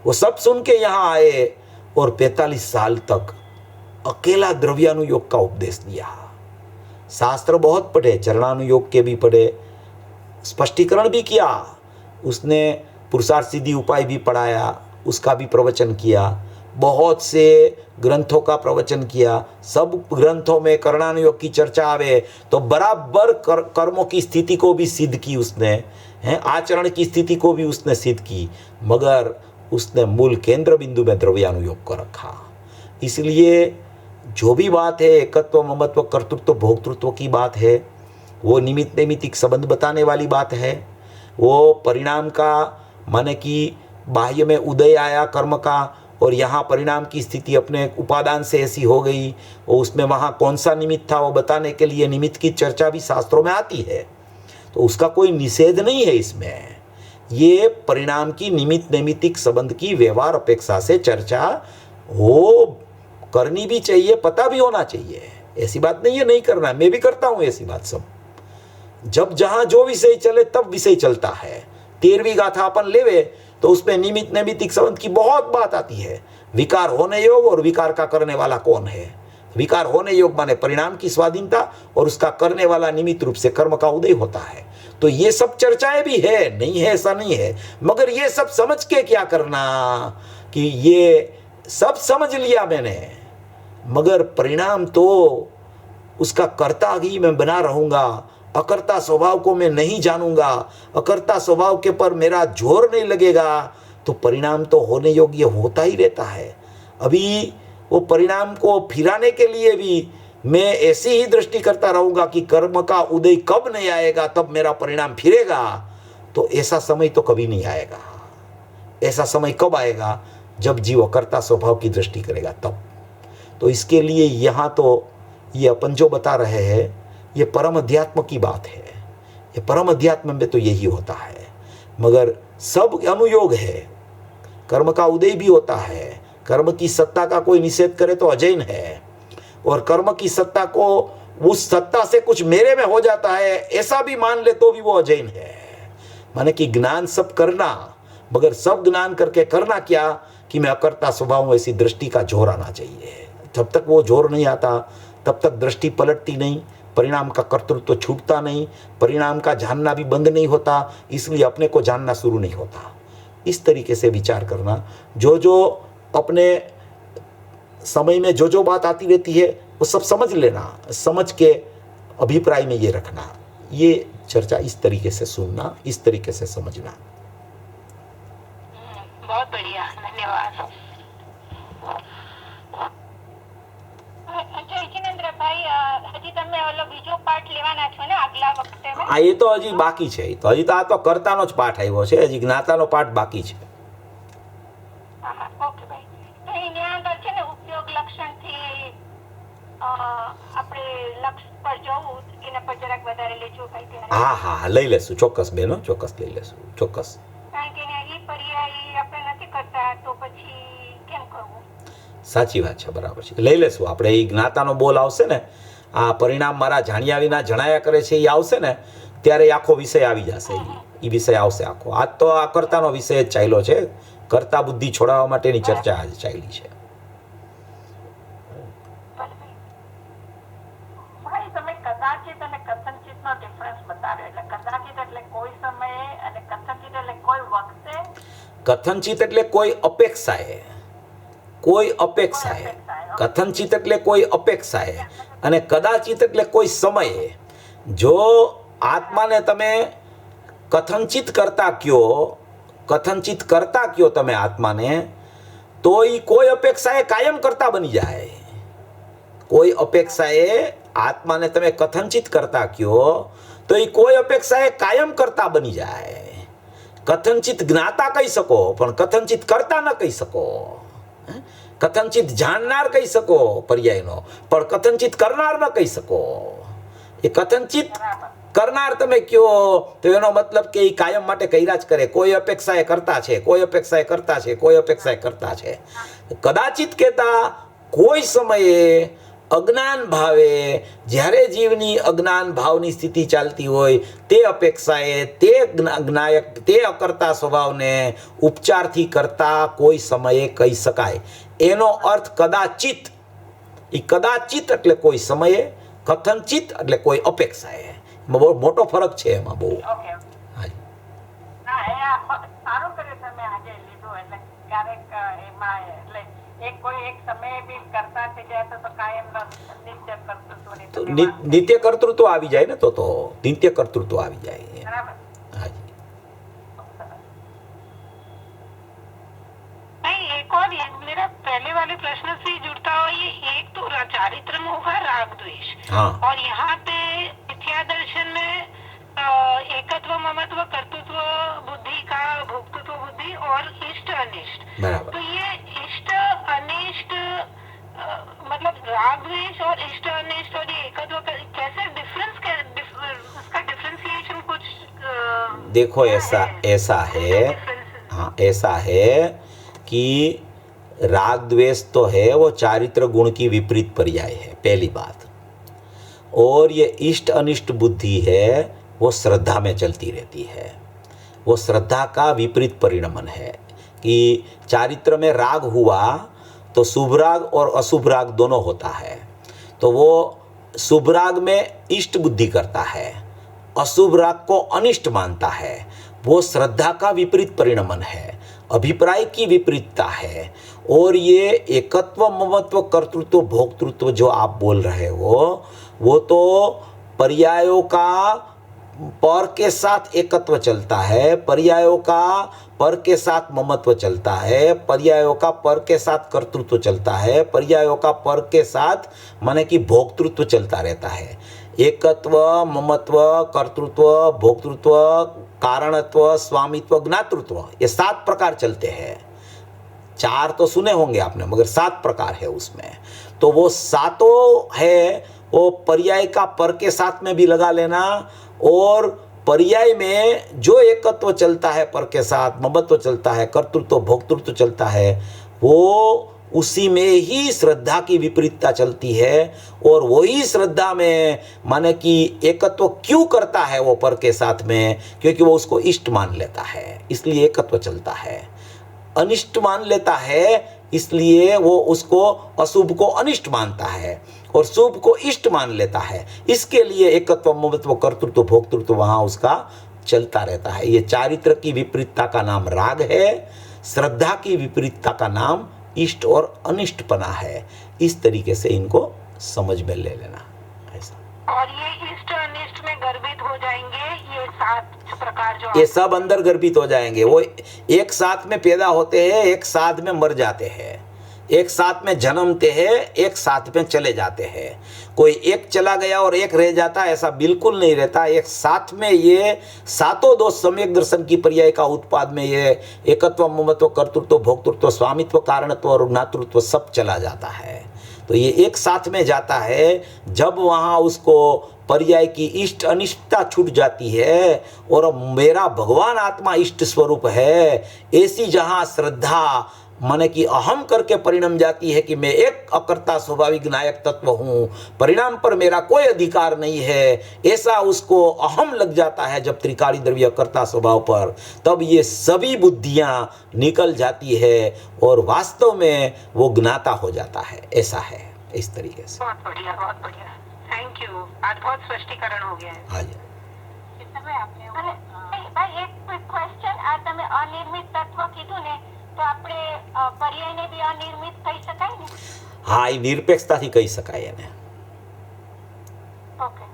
वो सब सुन के यहाँ आए और 45 साल तक अकेला द्रव्यानुयोग का उपदेश दिया। शास्त्र बहुत पढ़े, चरणानुयोग के भी पढ़े, स्पष्टीकरण भी किया उसने, पुरुषार्थ सिद्धि उपाय भी पढ़ाया, उसका भी प्रवचन किया, बहुत से ग्रंथों का प्रवचन किया। सब ग्रंथों में कर्णानुयोग की चर्चा आवे तो बराबर कर्मों की स्थिति को भी सिद्ध की उसने, आचरण की स्थिति को भी उसने सिद्ध की, मगर उसने मूल केंद्र बिंदु में द्रव्यानुयोग को रखा। इसलिए जो भी बात है, एकत्व, ममत्व, कर्तृत्व, भोक्तृत्व की बात है, वो निमित्त नैमित्तिक संबंध बताने वाली बात है। वो परिणाम का माने कि बाह्य में उदय आया कर्म का और यहाँ परिणाम की स्थिति अपने उपादान से ऐसी हो गई, और उसमें वहाँ कौन सा निमित्त था वो बताने के लिए निमित्त की चर्चा भी शास्त्रों में आती है, तो उसका कोई निषेध नहीं है इसमें। ये परिणाम की निमित्त नैमित्तिक संबंध की व्यवहार अपेक्षा से चर्चा हो करनी भी चाहिए, पता भी होना चाहिए। ऐसी बात नहीं है नहीं करना, मैं भी करता हूँ ऐसी बात सब। जब जहाँ जो विषय चले तब विषय चलता है। 13वीं गाथा अपन लेवे तो उसमें निमित्त नैमित्तिक संबंध की बहुत बात आती है। विकार होने योग और विकार का करने वाला कौन है। विकार होने योग माने परिणाम की स्वाधीनता और उसका करने वाला निमित्त रूप से कर्म का उदय होता है। तो ये सब चर्चाएं भी है, नहीं है ऐसा नहीं है, मगर ये सब समझ के क्या करना कि ये सब समझ लिया मैंने, मगर परिणाम तो उसका कर्ता ही मैं बना रहूँगा, अकर्ता स्वभाव को मैं नहीं जानूंगा, अकर्ता स्वभाव के पर मेरा जोर नहीं लगेगा, तो परिणाम तो होने योग्य होता ही रहता है। अभी वो परिणाम को फिराने के लिए भी मैं ऐसी ही दृष्टि करता रहूँगा कि कर्म का उदय कब नहीं आएगा तब मेरा परिणाम फिरेगा, तो ऐसा समय तो कभी नहीं आएगा। ऐसा समय कब आएगा? जब जीव अकर्ता स्वभाव की दृष्टि करेगा तब। तो इसके लिए यहाँ तो ये अपन जो बता रहे हैं ये परम अध्यात्म की बात है। ये परम अध्यात्म में तो यही होता है, मगर सब अनुयोग है। कर्म का उदय भी होता है, कर्म की सत्ता का कोई निषेध करे तो अजैन है, और कर्म की सत्ता को उस सत्ता से कुछ मेरे में हो जाता है ऐसा भी मान ले तो भी वो अजैन है। माने कि ज्ञान सब करना, मगर सब ज्ञान करके करना क्या कि मैं अकर्ता स्वभाव हूं, ऐसी दृष्टि का जोर आना चाहिए। जब तक वो जोर नहीं आता तब तक दृष्टि पलटती नहीं, परिणाम का कर्तृत्व तो छूटता नहीं, परिणाम का जानना भी बंद नहीं होता, इसलिए अपने को जानना शुरू नहीं होता। इस तरीके से विचार करना, जो अपने समय में जो बात आती रहती है वो सब समझ लेना, समझ के अभिप्राय में ये रखना, ये चर्चा इस तरीके से सुनना, इस तरीके से समझना। बहुत बढ़िया, धन्यवाद। જીનેન્દ્રભાઈ, હજી તમે ઓલો બીજો પાઠ લેવાના છો ને આગલા વખતે? આ એ તો હજી બાકી છે, તો હજી તો આ તો કર્તાનો જ પાઠ આવ્યો છે, હજી જ્ઞાતાનો પાઠ બાકી છે। ઓકે ભાઈ, તો એની આગળ છે ને ઉપયોગ લક્ષણથી આપણે લક્ષ પર જવું એના પર જરાક વધારે લેજો ભાઈ। હા હા લઈ લેશું, ચોક્કસ બેનો, ચોક્કસ લઈ લેશું, ચોક્કસ। કારણ કે એ પર્યાય આપણે નથી કરતા તો પછી કેમ કરવું? સાચી વાત છે, બરાબર છે, લઈ લેશું આપણે। એ જ્ઞાતાનો બોલ આવશે ને, આ પરિણામ મારા જાણ્યા વિના જણાયા કરે છે એ આવશે ને ત્યારે એ આખો વિષય આવી જશે, એ વિષય આવશે આખો। આજ તો આ કર્તાનો વિષય જ ચાલ્યો છે, કર્તા બુદ્ધિ છોડાવવા માટેની ચર્ચા આજે ચાલી છે। ભાઈ તમે કદાચિત અને કથનચિતનો ડિફરન્સ બતાવ્યો, એટલે કદાચિત એટલે કોઈ સમયે અને કથનચિત એટલે કોઈ વખતે। કથનચિત એટલે કોઈ અપેક્ષાએ, કોઈ અપેક્ષાએ, કથનચિત એટલે કોઈ અપેક્ષાએ, અને કદાચિત એટલે કોઈ સમયે। જો આત્માને તમે કથનચિત કરતા કયો, કથનચિત કરતા કયો તમે આત્માને, તો એ કોઈ અપેક્ષાએ કાયમ કરતા બની જાય। કોઈ અપેક્ષાએ આત્માને તમે કથનચિત કરતા કયો તો એ કોઈ અપેક્ષાએ કાયમ કરતા બની જાય। કથનચિત જ્ઞાતા કહી શકો પણ કથનચિત કરતા ન કહી શકો। કથનચિત જાણનાર કહી શકો પર્યાયનો, પણ કથનચિત કરનાર ન કહી શકો। એ કથનચિત કરનાર તમે કયો તો એનો મતલબ કે એ કાયમ માટે કર્યા જ કરે, કોઈ અપેક્ષાએ કરતા છે, કોઈ અપેક્ષાએ કરતા છે, કોઈ અપેક્ષાએ કરતા છે। કદાચિત કહેતા કોઈ સમયે અજ્ઞાન ભાવે, જ્યારે જીવની અજ્ઞાન ભાવની સ્થિતિ ચાલતી હોય તે અપેક્ષાએ, તે જ્ઞાયક, તે અકર્તા સ્વભાવને ઉપચારથી કરતા કોઈ સમયે કહી શકાય। એનો અર્થ કદાચિત। એ કદાચિત એટલે કોઈ સમયે, કથનચિત એટલે કોઈ અપેક્ષાએ। બહુ મોટો ફરક છે એમાં બહુ। હાજી, સારું કર્યું તમે આજે લીધું, એટલે ક્યારેક એમાં એટલે એક કોઈ એક સમયે બી કરતા થઈ જાય તો કાયમ નિત્ય કર્તૃત્વ, તો નિત્ય કર્તૃત્વ આવી જાય ને, તો નિત્ય કર્તૃત્વ આવી જાય। બરાબર। હાજી, एक और मेरा पहले वाले प्रश्न से जुड़ता हुआ ये, एक तो चारित्र में होगा राग द्वेष, हाँ। और यहाँ पे मिथ्या दर्शन में एकत्व ममत्व कर्तृत्व बुद्धि का भोक्तृत्व बुद्धि और इष्ट अनिष्ट। बराबर। तो ये इष्ट अनिष्ट मतलब राग द्वेष और इष्ट अनिष्ट और ये एकत्व कैसे डिफरेंस, उसका डिफरेंशिएशन कुछ देखो ऐसा है, हाँ ऐसा है कि राग द्वेष तो है वो चारित्र गुण की विपरीत पर्याय है, पहली बात। और ये इष्ट अनिष्ट बुद्धि है वो श्रद्धा में चलती रहती है, वो श्रद्धा का विपरीत परिणमन है। कि चारित्र में राग हुआ तो शुभ राग और अशुभ राग दोनों होता है, तो वो शुभ राग में इष्ट बुद्धि करता है, अशुभ राग को अनिष्ट मानता है। वो श्रद्धा का विपरीत परिणमन है, अभिप्राय की विपरीतता है। और ये एकत्व ममत्व कर्तृत्व भोक्तृत्व जो आप बोल रहे हो वो तो पर्यायों का पर के साथ एकत्व चलता है, पर्यायों का पर के साथ ममत्व चलता है, पर्यायों का पर के साथ कर्तृत्व चलता है, पर्यायों का पर के साथ माने कि भोक्तृत्व चलता रहता है। एकत्व, ममत्व, कर्तृत्व, भोक्तृत्व, कारणत्व, स्वामित्व, ज्ञातृत्व, ये 7 प्रकार चलते हैं। 4 तो सुने होंगे आपने, मगर 7 प्रकार है उसमें। तो वो 7 है, वो पर्याय का पर के साथ में भी लगा लेना, और पर्याय में जो एकत्व चलता है पर के साथ, ममत्व चलता है, कर्तृत्व भोक्तृत्व चलता है, वो उसी में ही श्रद्धा की विपरीतता चलती है। और वही श्रद्धा में माने कि एकत्व क्यों करता है वो पर के साथ में, क्योंकि वो उसको इष्ट मान लेता है, इसलिए एकत्व चलता है। अनिष्ट मान लेता है, इसलिए वो उसको अशुभ को अनिष्ट मानता है और शुभ को इष्ट मान लेता है। इसके लिए एकत्व, ममत्व, कर्तृत्व, भोक्तृत्व वहाँ उसका चलता रहता है। ये चारित्र की विपरीतता का नाम राग है, श्रद्धा की विपरीतता का नाम इष्ट और अनिष्टपना है। इस तरीके से इनको समझ में ले लेना ऐसा। और ये इष्ट अनिष्ट में गर्भित हो जाएंगे ये 7 प्रकार जो ये सब अंदर गर्भित हो जाएंगे। वो एक साथ में पैदा होते हैं, एक साथ में मर जाते हैं, एक साथ में जन्मते हैं, एक साथ में चले जाते हैं। कोई एक चला गया और एक रह जाता, ऐसा बिल्कुल नहीं रहता। एक साथ में ये 7 दोष सम्यक दर्शन की पर्याय का उत्पाद में ये एकत्व, ममत्व, कर्तृत्व, भोक्तृत्व, स्वामित्व, कारणत्व और ज्ञातृत्व सब चला जाता है। तो ये एक साथ में जाता है। जब वहाँ उसको पर्याय की इष्ट अनिष्टता छूट जाती है और मेरा भगवान आत्मा इष्ट स्वरूप है, ऐसी जहाँ श्रद्धा माने कि अहम करके परिणम जाती है कि मैं एक अकर्ता स्वाभाविक नायक तत्व हूँ, परिणाम पर मेरा कोई अधिकार नहीं है, ऐसा उसको अहम लग जाता है जब त्रिकाली द्रव्य अकर्ता स्वभाव पर, तब ये सभी बुद्धियाँ निकल जाती है और वास्तव में वो ज्ञाता हो जाता है। ऐसा है इस तरीके से। बहुत बढ़िया, बहुत बढ़िया, थैंक यू। आज बहुत स्पष्टीकरण हो गया है। हाँ जी। भाई एक क्वेश्चन, આ તમે અનિર્મિત તત્વ કીધું ને, તો આપણે પર્યાયને બી અનિર્મિત કહી શકાય ને? હા, એ નિરપેક્ષતાથી કહી શકાય એને। ઓકે,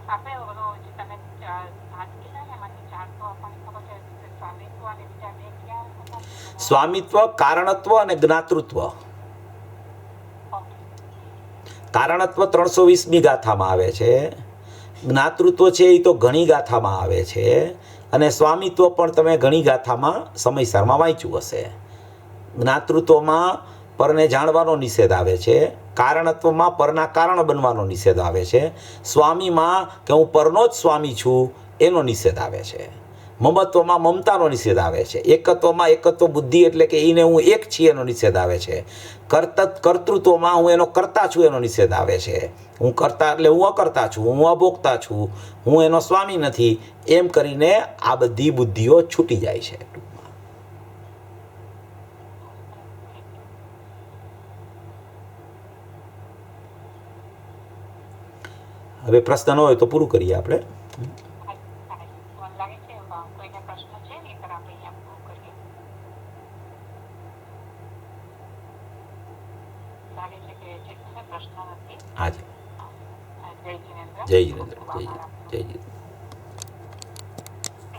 આપણે ઓલો જે તમે ભાગ કીધા ને એમાંથી 4 તો આપણને ખબર છે, સ્વામિત્વ અને બીજા 2 ક્યાં હતા? સ્વામિત્વ, કારણત્વ અને જ્ઞાતૃત્વ। કારણત્વ 320મી ગાથામાં આવે છે, જ્ઞાતૃત્વ છે એ તો ઘણી ગાથામાં આવે છે, અને સ્વામિત્વ પણ તમે ઘણી ગાથામાં સમયસરમાં વાંચ્યું હશે। જ્ઞાતૃત્વમાં પરને જાણવાનો નિષેધ આવે છે, કારણત્વમાં પરના કારણ બનવાનો નિષેધ આવે છે, સ્વામીમાં કે હું પરનો જ સ્વામી છું એનો નિષેધ આવે છે, મમત્વમાં મમતાનો નિષેધ આવે છે, એકત્વમાં એકત્વ બુદ્ધિ એટલે કે એને હું એક છીએ એનો નિષેધ આવે છે, કર્તૃત્વમાં હું એનો કર્તા છું એનો નિષેધ આવે છે, હું કર્તા એટલે હું અકર્તા છું, હું અભોક્તા છું, હું એનો સ્વામી નથી, એમ કરીને આ બધી બુદ્ધિઓ છૂટી જાય છે ટૂંકમાં। હવે પ્રશ્ન ન હોય તો પૂરું કરીએ આપણે। हाँ जी, जय जिनेन्द्र, जय जिनेन्द्र, जय जिनेन्द्र।